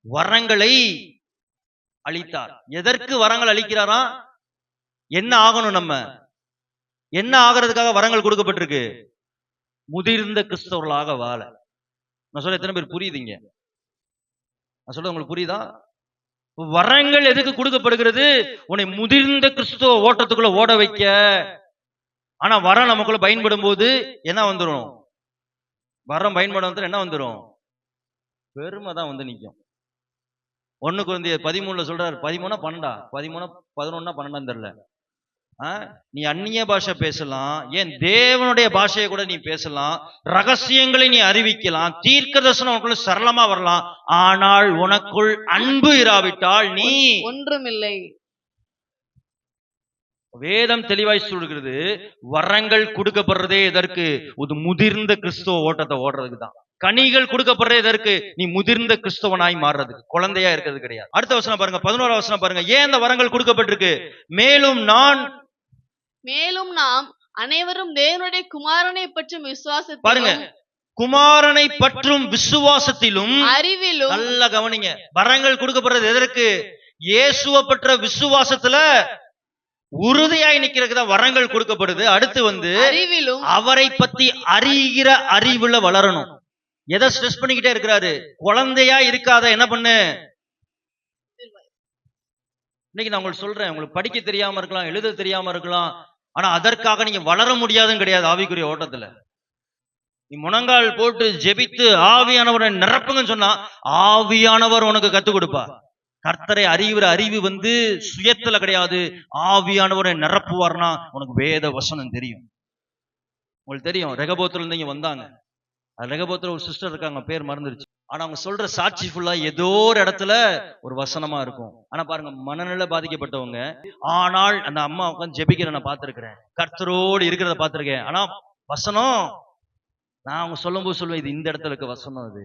வரங்களை அளித்தார். எதற்கு வரங்கள் அளிக்கிறாராம்? என்ன ஆகணும்? நம்ம என்ன ஆகிறதுக்காக வரங்கள் கொடுக்கப்பட்டிருக்கு? முதிர்ந்த கிறிஸ்தவர்களாக வாழ. நான் சொல்ல எத்தனை பேர் புரியுதுங்க? நான் சொல்ல உங்களுக்கு புரியுதா? வரங்கள் எதுக்கு கொடுக்கப்படுகிறது? உன்னை முதிர்ந்த கிறிஸ்துவ ஓட்டத்துக்குள்ள ஓட வைக்க. ஆனா வரம் நமக்குள்ள பயன்படும் போது என்ன வந்துடும்? வரம் பயன்படும் என்ன வந்துடும்? பெருமை தான் வந்து நிற்கும். 1 கொரிந்தியர் 13 சொல்றாரு. 13 12 13 11 12 தெரியல. நீ அந்நிய பாஷை பேசலாம், ஏன் தேவனுடைய பாஷையை கூட நீ பேசலாம், ரகசியங்களை நீ அறிவிக்கலாம், தீர்க்க தரிசனம் உனக்குள்ள சரளமா வரலாம். ஆனால் உனக்குள் அன்பு இராவிட்டால் நீ ஒன்றுமில்லை. வேதம் தெளிவாய் சொல்கிறது. வரங்கள் கொடுக்கப்படுறதே எதற்கு? ஒரு முதிர்ந்த கிறிஸ்துவ ஓட்டத்தை ஓடுறதுக்கு தான். கனிகள் கொடுக்கப்படுறது எதற்கு? நீ முதிர்ந்த கிறிஸ்தவனாய் மாறுறதுக்கு, குழந்தையா இருக்கிறது கிடையாது. அடுத்த வசனம் பாருங்க. 11வது வசனம் பாருங்க. ஏன் இந்த வரங்கள் கொடுக்கப்பட்டிருக்கு? மேலும் நாம் அனைவரும் தேவனுடைய குமாரனை பற்றும் விசுவாசத்திலும், பாருங்க, குமாரனை பற்றும் விசுவாசத்திலும் அறிவிலும். நல்ல கவனிங்க. வரங்கள் கொடுக்கப்படுறது எதற்கு? இயேசுவை பற்ற விசுவாசத்துல உறுதியாய் நிக்கிறதுக்கு தான் வரங்கள் கொடுக்கப்படுது. அடுத்து அறிவிலும் அவரை பத்தி அறிகிற அறிவுல வளரணும். எதை ஸ்ட்ரெஸ் பண்ணிக்கிட்டே இருக்கிறாரு? குழந்தையா இருக்காத, என்ன பண்ணு? இன்னைக்கு நான் உங்களுக்கு சொல்றேன், உங்களுக்கு படிக்க தெரியாம இருக்கலாம், எழுத தெரியாம இருக்கலாம், ஆனா அதற்காக நீங்க வளர முடியாதுன்னு கிடையாது. ஆவிக்குரிய ஓட்டத்துல நீ முழங்கால் போட்டு ஜெபித்து ஆவியானவரை நிரப்புங்கன்னு சொன்னா ஆவியானவர் உனக்கு கத்துக் கொடுப்பா. கர்த்தரை அறிவுற அறிவு சுயத்துல கிடையாது. ஆவியானவரை நிரப்புவார்னா உனக்கு வேத வசனம் தெரியும். உங்களுக்கு தெரியும், ரெகபோத்துல இருந்து இங்க வந்தாங்க. ரெகபோத்துல ஒரு சிஸ்டர் இருக்காங்க, பேர் மறந்துருச்சு. ஆனா அவங்க சொல்ற சாட்சி ஃபுல்லா ஏதோ ஒரு இடத்துல ஒரு வசனமா இருக்கும். ஆனா பாருங்க, மனநிலை பாதிக்கப்பட்டவங்க, ஆனால் அந்த அம்மா உட்காந்து ஜெபிக்கிற நான் பார்த்திருக்கிறேன், கர்த்தரோடு இருக்கிறத பார்த்திருக்கேன். ஆனா வசனம் நான் அவங்க சொல்லும் போது சொல்லுவேன், இது இந்த இடத்துல இருக்க வசனம். அது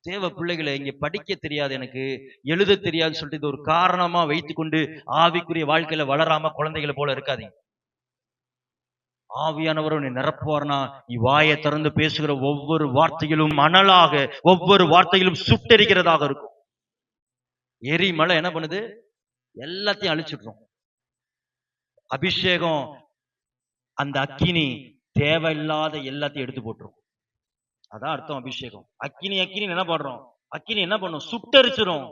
தேவ பிள்ளைகளை, இங்க படிக்க தெரியாது, எனக்கு எழுத தெரியாதுன்னு சொல்லிட்டு இது ஒரு காரணமா வைத்துக்கொண்டு ஆவிக்குரிய வாழ்க்கையில வளராம குழந்தைகளை போல இருக்காதீங்க. ஆவியானவர் உன்னை நிரப்புவார்னா நீ வாயை திறந்து பேசுகிற ஒவ்வொரு வார்த்தையிலும் மணலாக, ஒவ்வொரு வார்த்தையிலும் சுட்டெரிக்கிறதாக இருக்கும். எரி மழை என்ன பண்ணுது? எல்லாத்தையும் அழிச்சிடுறோம். அபிஷேகம், அந்த அக்கினி தேவையில்லாத எல்லாத்தையும் எடுத்து போட்டுரும். அதான் அர்த்தம் அபிஷேகம். அக்கினி என்ன பண்றோம்? அக்கினி என்ன பண்ணும்? சுட்டரிச்சிரும்.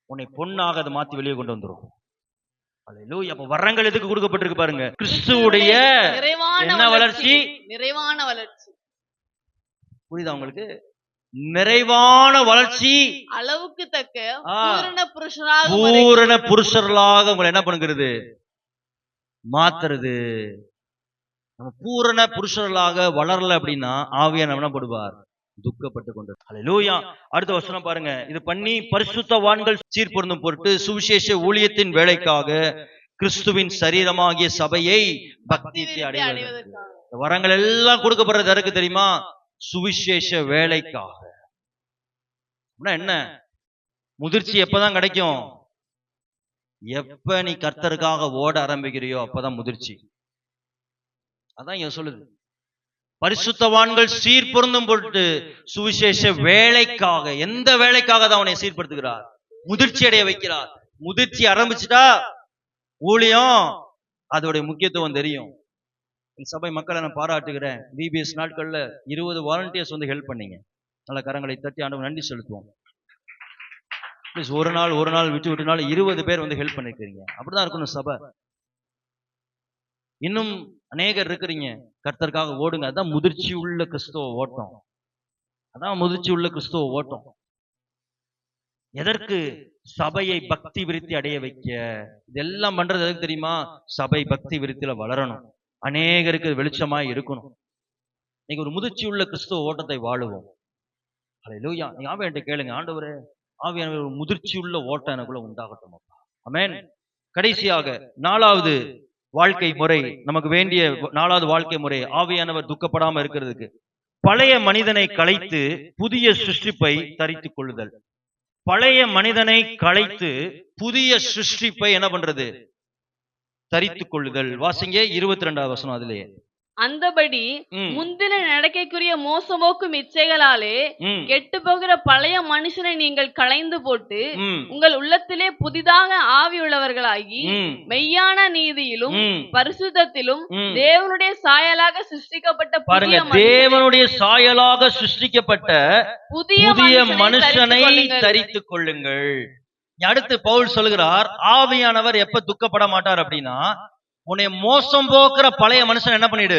உன்னை பொண்ணாக அதை மாத்தி வெளியே கொண்டு வந்துரும். அப்ப வரங்கள் எதுக்கு கொடுக்கப்பட்டிருக்கு பாருங்க? கிறிஸ்துவுடைய என்ன வளர்ச்சி? நிறைவான வளர்ச்சி. புரியுதா உங்களுக்கு? நிறைவான வளர்ச்சி, அளவுக்கு தக்க பூரண புருஷர்களாக உங்களை என்ன பண்ணுகிறது? மாத்துறது. நம்ம பூரண புருஷர்களாக வளரல அப்படின்னா ஆவியானவர் என்ன பண்ணுவார்? துக்கப்பட்டு கொண்டு. ஹல்லேலூயா. அடுத்த வசனம் பாருங்க. இது பண்ணி பரிசுத்தவான்கள் சீர்பொருந்தும் பொருட்டு சுவிசேஷ ஊழியத்தின் வேலைக்காக கிறிஸ்துவின் சரீரமாகிய சபையை பக்தி அடைவதற்கு. வரங்கள் எல்லாம் கொடுக்கப்படுறது யாருக்கு தெரியுமா? சுவிசேஷ வேலைக்காக. என்ன முதிர்ச்சி எப்பதான் கிடைக்கும்? எப்ப நீ கர்த்தருக்காக ஓட ஆரம்பிக்கிறியோ அப்பதான் முதிர்ச்சி. அதான் இங்க சொல்லுது, பரிசுத்தவான்கள் சீர்பொருந்தும் பொருட்டு சுவிசேஷ வேலைக்காக. எந்த வேலைக்காக தான் அவனை சீர்படுத்துகிறார்? முதிர்ச்சி அடைய வைக்கிறார். முதிர்ச்சி ஆரம்பிச்சுட்டா ஊழியம் அதோடைய முக்கியத்துவம் தெரியும். சபை மக்களை நான் பாராட்டுகிறேன். VBS நாட்கள்ல 20 வாலண்டியர்ஸ் வந்து ஹெல்ப் பண்ணீங்க. நல்ல கரங்களை தட்டி ஆண்டவருக்கு நன்றி செலுத்துவோம். ஒரு நாள் விட்டு நாள் 20 பேர் வந்து ஹெல்ப் பண்ணிருக்கீங்க. அப்படிதான் இருக்கணும் சபை. இன்னும் அநேகர் இருக்கிறீங்க, கர்த்தருக்காக ஓடுங்க. அதான் முதிர்ச்சி உள்ள கிறிஸ்துவ ஓட்டம். அதான் முதிர்ச்சி உள்ள கிறிஸ்துவ ஓட்டம். எதற்கு? சபையை பக்தி விருத்தி அடைய வைக்க. இதெல்லாம் பண்றது எதுக்கு தெரியுமா? சபை பக்தி விருத்தியில வளரணும், அநேகருக்கு வெளிச்சமாய் இருக்கணும். நீங்க ஒரு முதிர்ச்சி உள்ள கிறிஸ்துவ ஓட்டத்தை வாழுவோம். ஹல்லேலூயா. நீங்க ஆவியானவர்ட்ட கேளுங்க, ஆண்டவரே ஆவியானவர் ஒரு முதிர்ச்சி உள்ள ஓட்டம் எனக்குள்ள உண்டாகட்டும். ஆமென். கடைசியாக 4வது வாழ்க்கை முறை, நமக்கு வேண்டிய 4வது வாழ்க்கை முறை, ஆவியானவர் துக்கப்படாம இருக்கிறதுக்கு பழைய மனிதனை களைத்து புதிய சிருஷ்டிப்பை தரித்துக் கொள்ளுதல். பழைய மனிதனை களைத்து புதிய சிருஷ்டிப்பை என்ன பண்றது? தரித்துக் கொள்ளுதல். வாசிங்க 22வது வசனம். அதிலேயே அந்தபடி முந்தின நடக்கைக்குரிய மோசமோக்கும் இச்சைகளாலே கெட்டு போகிற பழைய மனுஷனை நீங்கள் களைந்து போட்டு உங்கள் உள்ளத்திலே புதிதாக ஆவி உள்ளவர்களாகி மெய்யான நீதியிலும் பரிசுத்தத்திலும் தேவனுடைய சாயலாக சிருஷ்டிக்கப்பட்ட பாருங்க, தேவனுடைய சாயலாக சிருஷ்டிக்கப்பட்ட புதிய மனுஷனை தரித்துக் கொள்ளுங்கள். அடுத்து பவுல் சொல்கிறார், ஆவியானவர் எப்ப துக்கப்பட மாட்டார் அப்படின்னா, உன்னை மோசம் போக்குற பழைய மனுஷன் என்ன பண்ணிடு.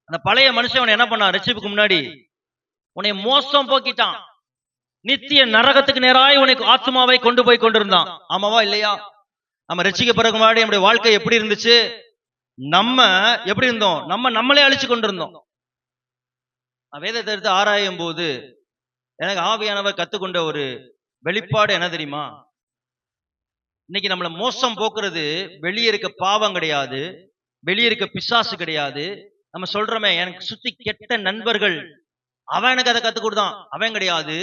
அந்த பழைய மனுஷன் என்ன பண்ணான்? ரட்சிப்புக்கு முன்னாடி உன்னை மோசம் போக்கிட்டான், நித்திய நரகத்துக்கு நேராய் உனக்கு ஆத்மாவை கொண்டு போய் கொண்டிருந்தான். ஆமாவா இல்லையா? நம்ம ரட்சிக்க பிறகு முன்னாடி நம்முடைய வாழ்க்கை எப்படி இருந்துச்சு? நம்ம எப்படி இருந்தோம்? நம்மளே அழிச்சு கொண்டிருந்தோம். வேதத்தை எடுத்து ஆராயும் போது எனக்கு ஆவியானவர் கத்துக்கொண்ட ஒரு வெளிப்பாடு என்ன தெரியுமா? இன்னைக்கு நம்மளை மோசம் போக்குறது வெளியே இருக்க பாவம் கிடையாது, வெளியே இருக்க பிசாசு கிடையாது. நம்ம சொல்றோமே, எனக்கு சுத்தி கெட்ட நண்பர்கள், அவன் எனக்கு அதை கத்துக் கொடுத்தான், அவன் கிடையாது.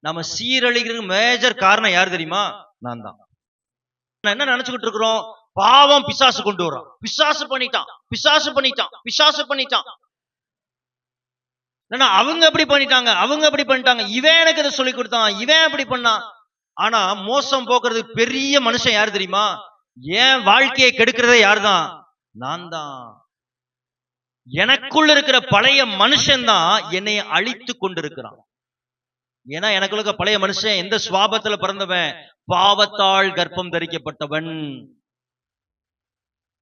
நம்ம சீரழிகிற மேஜர் காரணம் யார் தெரியுமா? நான் தான். என்ன நினைச்சுக்கிட்டு இருக்கிறோம்? பாவம் பிசாசு கொண்டு வரான், பிசாசு பண்ணிட்டான், பிசாசு பண்ணிட்டான், பிசாசு பண்ணிட்டான். அவங்க அப்படி பண்ணிட்டாங்க, அவங்க அப்படி பண்ணிட்டாங்க, இவன் எனக்கு அதை சொல்லி கொடுத்தான், இவன் அப்படி பண்ணான். ஆனா மோசம் போக்குறது பெரிய மனுஷன் யாரு தெரியுமா? ஏன் வாழ்க்கையை கெடுக்கிறதே யாருதான்? நான் தான். எனக்குள்ள இருக்கிற பழைய மனுஷன் தான் என்னை அழித்து கொண்டிருக்கிறான். ஏன்னா எனக்குள்ள பழைய மனுஷன் எந்த சுவாபத்துல பிறந்தவன்? பாவத்தால் கர்ப்பம் தரிக்கப்பட்டவன்.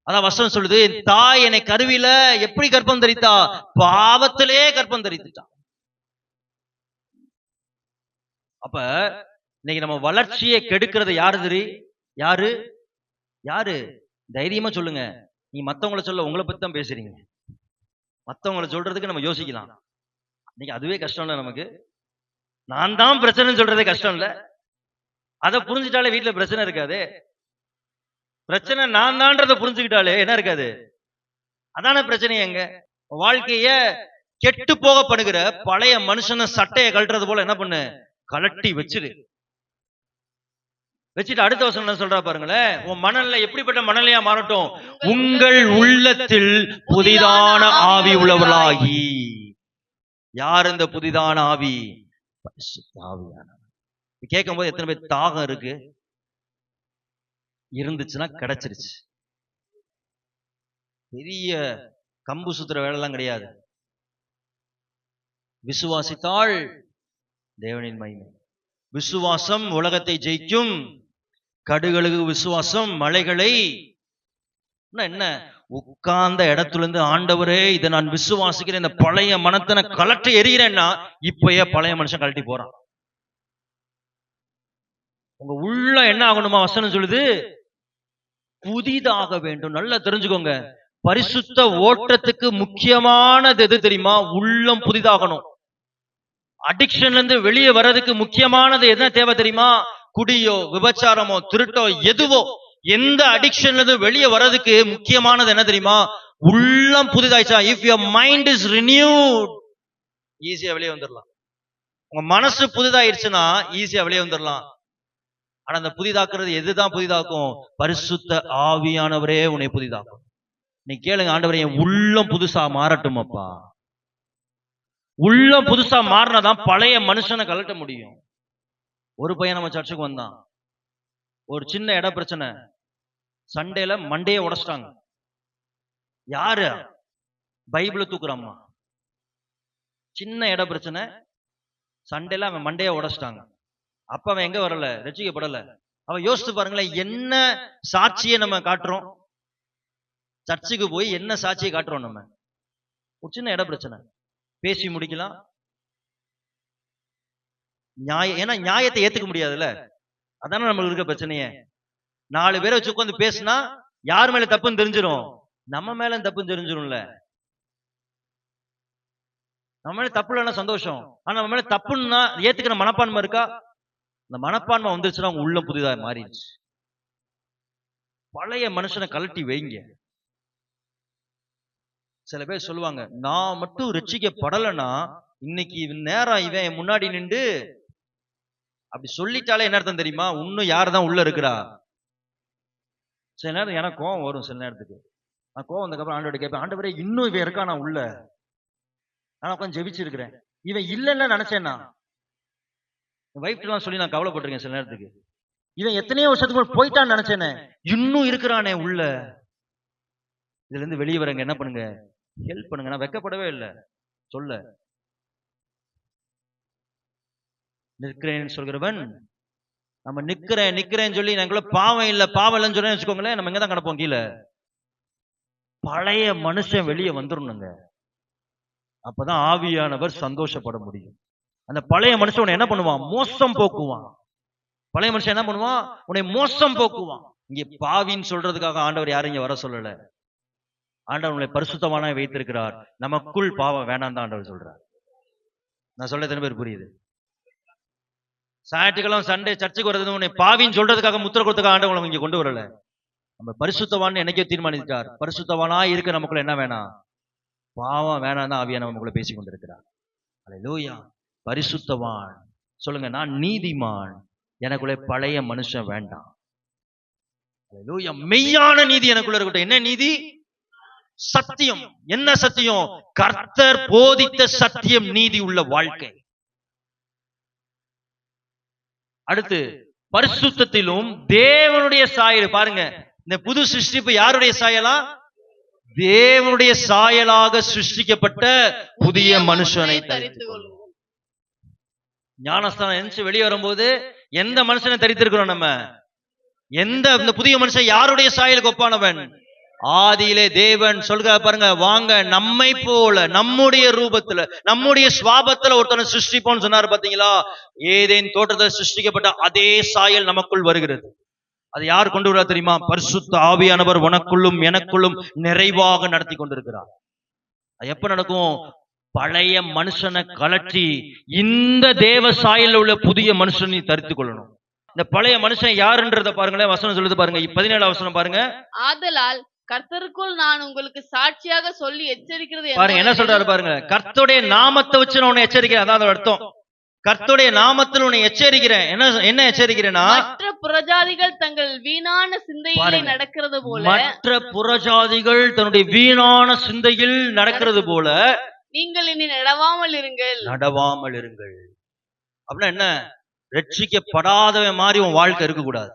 அதான் வசனம் சொல்லுது, தாய் என்னை கருவில எப்படி கர்ப்பம் தரித்தா? பாவத்திலே கர்ப்பம் தரித்துட்டான். அப்ப இன்னைக்கு நம்ம வளர்ச்சியை கெடுக்கிறது யாரு? தைரியமா சொல்லுங்க. நீ மத்தவங்களை சொல்ல, உங்களை பத்தி தான் பேசுறீங்க. மத்தவங்களை சொல்றதுக்கு நம்ம யோசிக்கலாம். இன்னைக்கு அதுவே கஷ்டம் இல்ல நமக்கு. நான் தான் பிரச்சனை சொல்றதே கஷ்டம் இல்ல. அதை புரிஞ்சுட்டாலே வீட்டுல பிரச்சனை இருக்காது. பிரச்சனை நான் தான்றதை புரிஞ்சுக்கிட்டாலே என்ன இருக்காது? அதான பிரச்சனை. எங்க வாழ்க்கைய கெட்டு போக பண்ணுகிற பழைய மனுஷன சட்டையை கழட்டுறது போல என்ன பண்ணு? கலட்டி வச்சிட்டு அடுத்த வசனம் என்ன சொல்றா பாருங்களேன். உன் மனநிலை எப்படிப்பட்ட மனநிலையா மாறட்டும்? உங்கள் உள்ளத்தில் புதிதான ஆவி உள்ளவர்களாகி. யார் இந்த புதிதான ஆவி? கேட்கும் போது எத்தனை பேர் தாகம் இருக்கு? இருந்துச்சுன்னா கிடைச்சிருச்சு. பெரிய கம்பு சுத்துற வேலை எல்லாம் கிடையாது. விசுவாசித்தால் தேவனின் மகிமை. விசுவாசம் உலகத்தை ஜெயிக்கும். கடுகளுக்கு விசுவாசம் மலைகளை. என்ன உட்கார்ந்த இடத்துல இருந்து, ஆண்டவரே இதை நான் விசுவாசிக்கிறேன், இந்த பழைய மனத்தனை கலட்டி எறிகிறேன்னா இப்பயே பழைய மனுஷன் கலட்டி போறான். உங்க உள்ள என்ன ஆகணுமா? வசனம் சொல்லுது, புதிதாக வேண்டும். நல்லா தெரிஞ்சுக்கோங்க, பரிசுத்த ஓட்டத்துக்கு முக்கியமானது எது தெரியுமா? உள்ளம் புதிதாகணும். அடிக்ஷன்ல இருந்து வெளியே வர்றதுக்கு முக்கியமானது என்ன தேவை தெரியுமா? குடியோ, விபச்சாரமோ, திருட்டோ, எதுவோ, எந்த அடிக்ஷன்ல இருந்து வெளியே வர்றதுக்கு முக்கியமானது என்ன தெரியுமா? உள்ளம் புதிதாயிச்சா? If your mind is renewed, ஈஸியா வெளியே வந்துடலாம். உங்க மனசு புதிதாயிருச்சுன்னா ஈஸியா வெளியே வந்துடலாம். ஆனா அந்த புதிதாக்குறது எதுதான் புதிதாக்கும்? பரிசுத்த ஆவியானவரே உன்னை புதிதாக்கும். நீ கேளுங்க, ஆண்டவரே என் உள்ளம் புதுசா மாறட்டும் அப்பா. உள்ளம் புதுசா மாறினாதான் பழைய மனுஷனை கலட்ட முடியும். ஒரு பையன் நம்ம சர்ச்சுக்கு வந்தான், ஒரு சின்ன இட பிரச்சனை, சண்டேல மண்டையை உடைச்சிட்டாங்க. யாரு? பைபிளை தூக்குறாம்மா. சின்ன இட பிரச்சனை, சண்டேல அவன் மண்டையை உடைச்சிட்டாங்க. அப்ப அவன் எங்க வரல? ரட்சிக்கப்படல. அவன் யோசித்து பாருங்களேன், என்ன சாட்சியை நம்ம காட்டுறோம்? சர்ச்சுக்கு போய் என்ன சாட்சியை காட்டுறோம்? நம்ம ஒரு சின்ன இட பிரச்சனை பேசி முடிக்கலாம். ஏன்னா நியாயத்தை ஏத்துக்க முடியாதுல்ல, அதான நம்மளுக்கு இருக்க பிரச்சனையே. 4 பேரை வச்சு உட்காந்து பேசினா யார் மேல தப்புன்னு தெரிஞ்சிடும்? நம்ம மேல தப்புன்னு தெரிஞ்சிடும்ல. நம்ம மேல தப்பு இல்லைன்னா சந்தோஷம், ஆனா நம்ம மேல தப்புன்னா ஏத்துக்கிற மனப்பான்மை இருக்கா? இந்த மனப்பான்மை வந்துருச்சுன்னா அவங்க உள்ள புதிதாக மாறிடுச்சு. பழைய மனுஷனை கலட்டி வைங்க. சில பேர் சொல்லுவாங்க, நான் மட்டும் ரட்சிக்கப்படலைன்னா இன்னைக்கு நேரம் இவன் முன்னாடி நின்று அப்படி சொல்லிட்டாலே என்ன அர்த்தம் தெரியுமா? இன்னும் யாருதான் உள்ள இருக்கிறா? சில நேரம் எனக்கு கோவம் வரும். சில நேரத்துக்கு நான் கோவம் வந்ததுக்கப்புறம் ஆண்டவரை கேட்பேன், ஆண்டவரே இன்னும் இவன் இருக்கா? நான் உள்ள நான் உட்காந்து ஜெபிச்சிருக்கிறேன், இவன் இல்லைன்னு நினைச்சேன்னா வைஃப்லாம் சொல்லி நான் கவலைப்பட்டிருக்கேன். சில நேரத்துக்கு இவன் எத்தனையோ வருஷத்துக்கு போயிட்டான்னு நினைச்சேனே, இன்னும் இருக்கிறானே உள்ள. இதுல இருந்து வெளியே வரங்க என்ன பண்ணுங்க? ஹெல்ப் பண்ணுங்க. நான் வெக்கப்படவே இல்லை சொல்ல. நிற்கிறேன்னு சொல்கிறவன், நம்ம நிக்கிறேன்னு சொல்லி நாங்கள பாவம் இல்ல பாவம் இல்லைன்னு சொல்லி வச்சுக்கோங்களேன், நம்ம எங்கதான் கிடப்போம்? கீழே. பழைய மனுஷன் வெளியே வந்துடணுங்க. அப்பதான் ஆவியானவர் சந்தோஷப்பட முடியும். அந்த பழைய மனுஷன் உன்னை என்ன பண்ணுவான்? மோசம் போக்குவான். பழைய மனுஷன் என்ன பண்ணுவான்? உன்னை மோசம் போக்குவான். இங்க பாவின்னு சொல்றதுக்காக ஆண்டவர் யாரும் இங்க வர சொல்லல. ஆண்டவர் உங்களை பரிசுத்தவானாய் வைத்திருக்கிறார். நமக்குள் பாவம் வேணாம் தான் ஆண்டவர் சொல்றார். நான் சொல்ல எத்தனை பேர் புரியுது? ஞாயிற்றுக்கிழமை சண்டே சர்ச்சுக்கு வர்றது உன்னை பாவின்னு சொல்றதுக்காக முத்திர கொடுத்துக்காக ஆண்டவர் இங்க கொண்டு வரல. நம்ம பரிசுத்தவான் என்னைக்கே தீர்மானித்தார். பரிசுத்தவானா இருக்க நமக்குள்ள என்ன வேணாம்? பாவம் வேணாம் தான் ஆவியான நமக்குள்ள பேசி கொண்டிருக்கிறார். அல்லேலூயா. பரிசுத்தவான் சொல்லுங்க, நான் நீதிமான், எனக்குள்ள பழைய மனுஷன் வேண்டாம். அல்லேலூயா. மெய்யான நீதி எனக்குள்ள இருக்கட்டும். என்ன நீதி? சத்தியம். என்ன சத்தியம்? கர்த்தர் போதித்த சத்தியம், நீதி உள்ள வாழ்க்கை. அடுத்து பரிசுத்தத்திலும் தேவனுடைய சாயல். பாருங்க, இந்த புது சிருஷ்டிப்பு யாருடைய சாயலா? தேவனுடைய சாயலாக சிருஷ்டிக்கப்பட்ட புதிய மனுஷனை தரித்துக் கொள்ளும். ஞானஸ்தானம் எந்திரிச்சு வெளியே வரும்போது எந்த மனுஷனை தரித்திருக்கிறோம் நம்ம? இந்த புதிய மனுஷன் யாருடைய சாயலுக்கு ஒப்பானவன்? ஆதியிலே தேவன் சொல்ற பாருங்க, வாங்க நம்மை போல நம்முடைய ரூபத்துல நம்முடைய சுவாபத்துல ஒருத்தனை சிருஷ்டிப்போம்னு சொன்னாரு. பாத்தீங்களா? ஏதேன் தோட்டத்தில் சிருஷ்டிக்கப்பட்ட அதே சாயல் நமக்குள் வருகிறது. அது யார் கொண்டு வரா தெரியுமா? பரிசுத்த ஆவியானவர் உனக்குள்ளும் எனக்குள்ளும் நிறைவாக நடத்தி கொண்டிருக்கிறார். அது எப்ப நடக்கும்? பழைய மனுஷனை கலற்றி இந்த தேவ சாயல் உள்ள புதிய மனுஷனை தரித்துக் கொள்ளணும். இந்த பழைய மனுஷன் யாருன்றத பாருங்களேன். வசனம் சொல்லுது பாருங்க, 17 வசனம் பாருங்க. ஆதலால் கர்த்தருக்குள் நான் உங்களுக்கு சாட்சியாக சொல்லி எச்சரிக்கிறது பாருங்க என்ன சொல்றாரு பாருங்க. கர்த்தருடைய நாமத்தை வச்சு நான் உன்னை எச்சரிக்கிறேன். அதான் அர்த்தம். கர்த்தருடைய நாமத்தில் உன்னை எச்சரிக்கிறேன். என்ன எச்சரிக்கிறேன்னா, மற்ற புறஜாதிகள் தங்கள் வீணான சிந்தையிலே நடக்கிறது போல, மற்ற புறஜாதிகள் தன்னுடைய வீணான சிந்தையில் நடக்கிறது போல நீங்கள் இனி நடவாமல் இருங்கள். அப்படின்னா என்ன? ரட்சிக்கப்படாதவன் மாதிரி உன் வாழ்க்கை இருக்கக்கூடாது.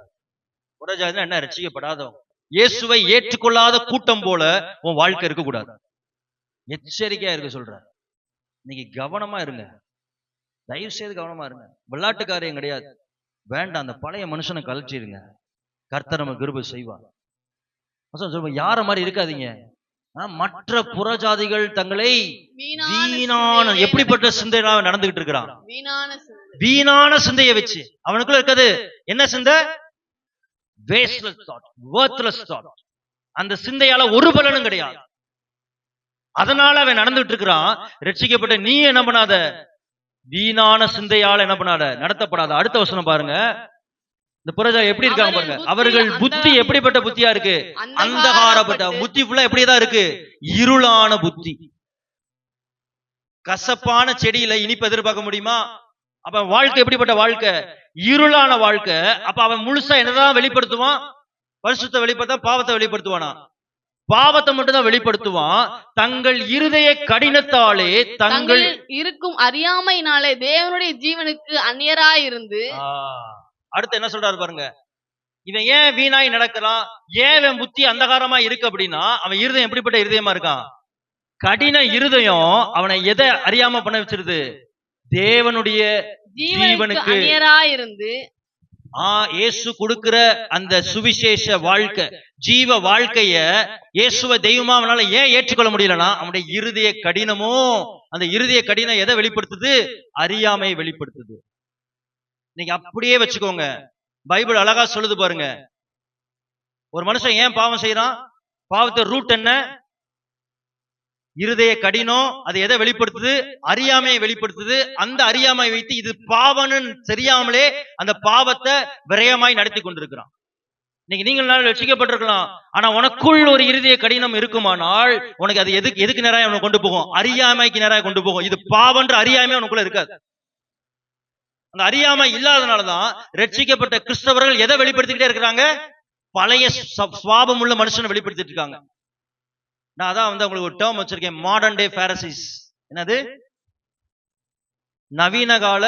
புறஜாதினா என்ன? ரட்சிக்கப்படாதவன், இயேசுவை ஏற்றுக்கொள்ளாத கூட்டம் போல உன் வாழ்க்கை இருக்கக்கூடாது. எச்சரிக்கையா இருக்க சொல்ற. இன்னைக்கு கவனமா இருங்க, தயவு செய்து கவனமா இருங்க. விளையாட்டு காரியம் கிடையாது, வேண்டாம். அந்த பழைய மனுஷனை கலற்றிடுங்க. கர்த்தர் நம்ம கிருபை செய்வார். யார மாதிரி இருக்காதீங்க. மற்ற புறஜாதிகள் தங்களை வீணான, எப்படிப்பட்ட சிந்தையில நடந்துகிட்டு இருக்கிறான்? வீணான சிந்தையை வச்சு. அவனுக்குள்ள இருக்கிறது என்ன சிந்தை? வேஸ்ட்லெஸ் தாட், வொர்த்லெஸ் தாட். அந்த சிந்தையால ஒரு பலனும் கிடையாது. அதனால அவன் நடந்துட்டு இருக்கிறான். ரட்சிக்கப்பட்ட நீ என்ன பண்ணாத? வீணான சிந்தையால என்ன பண்ணாத, நடத்தப்படாத. அடுத்த வசனம் பாருங்க. இந்த புறஜாதி எப்படி இருக்காங்க பாருங்க. அவர்கள் புத்தி எப்படிப்பட்ட புத்தியா இருக்கு? அந்தகாரப்பட்ட புத்தி. ஃபுல்லா எப்படிதான் இருக்கு? இருளான புத்தி. கசப்பான செடியில இனிப்பு எதிர்பார்க்க முடியுமா? அப்ப வாழ்க்கை எப்படிப்பட்ட வாழ்க்கை? இருளான வாழ்க்கை. அப்ப அவன் முழுசா என்னதான் வெளிப்படுத்துவான்? பரிசுத்த வெளிப்படுத்த, பாவத்தை வெளிப்படுத்துவானா? பாவத்தை மட்டும் தான் வெளிப்படுத்துவான். தங்கள் இருதய கடினத்தாலே தங்கள் இருக்கும் அறியாமையினாலே தேவனுடைய ஜீவனுக்கு அந்நியராயிருந்து. அடுத்து என்ன சொல்றாரு பாருங்க. இவன் ஏன் வீணாய் நடக்கிறான்? ஏன் இவன் புத்தி அந்தகாரமா இருக்கு அப்படின்னா, அவன் இருதயம் எப்படிப்பட்ட இருதயமா இருக்கான்? கடின இருதயம் அவனை எதை அறியாம பண்ண வச்சிருது? தேவனுடைய ஜீவனுக்கு அந்நியராயிருந்து. இயேசு கொடுக்கிற அந்த சுவிசேஷ வாழ்க்கை, ஜீவ வாழ்க்கைய, இயேசுவ தெய்வமா அவனால ஏன் ஏற்றுக்கொள்ள முடியலன்னா, அவனுடைய இருதய கடினமும், அந்த இருதய கடினம் எதை வெளிப்படுத்துது? அறியாமை வெளிப்படுத்துது. நீங்க அப்படியே வச்சுக்கோங்க. பைபிள் அழகா சொல்லுது பாருங்க. ஒரு மனுஷன் ஏன் பாவம் செய்யறான்? பாவத்தை ரூட் என்ன? இருதய கடினம். அது எதை வெளிப்படுத்துது? அறியாமையை வெளிப்படுத்துது. அந்த அறியாமை வைத்து இது பாவம்னு தெரியாமலே அந்த பாவத்தை விரயமாய் நடத்தி கொண்டிருக்கிறான். இன்னைக்கு நீங்கள் ரட்சிக்கப்பட்டிருக்கலாம், ஆனா உனக்குள் ஒரு இருதய கடினம் இருக்குமானால் உனக்கு அது எதுக்கு நேராக உனக்கு கொண்டு போகும்? அறியாமைக்கு நேராக கொண்டு போகும். இது பாவன்ற அறியாமை உனக்குள்ள இருக்காது. அந்த அறியாமை இல்லாதனாலதான் ரட்சிக்கப்பட்ட கிறிஸ்தவர்கள் எதை வெளிப்படுத்திக்கிட்டே இருக்கிறாங்க? பழைய சுவாபம் உள்ள மனுஷனை வெளிப்படுத்திட்டு இருக்காங்க. நான் அதான் உங்களுக்கு ஒரு டேர்ம் வச்சிருக்கேன், மாடர்ன் டே பாரசீஸ். என்னது? நவீன கால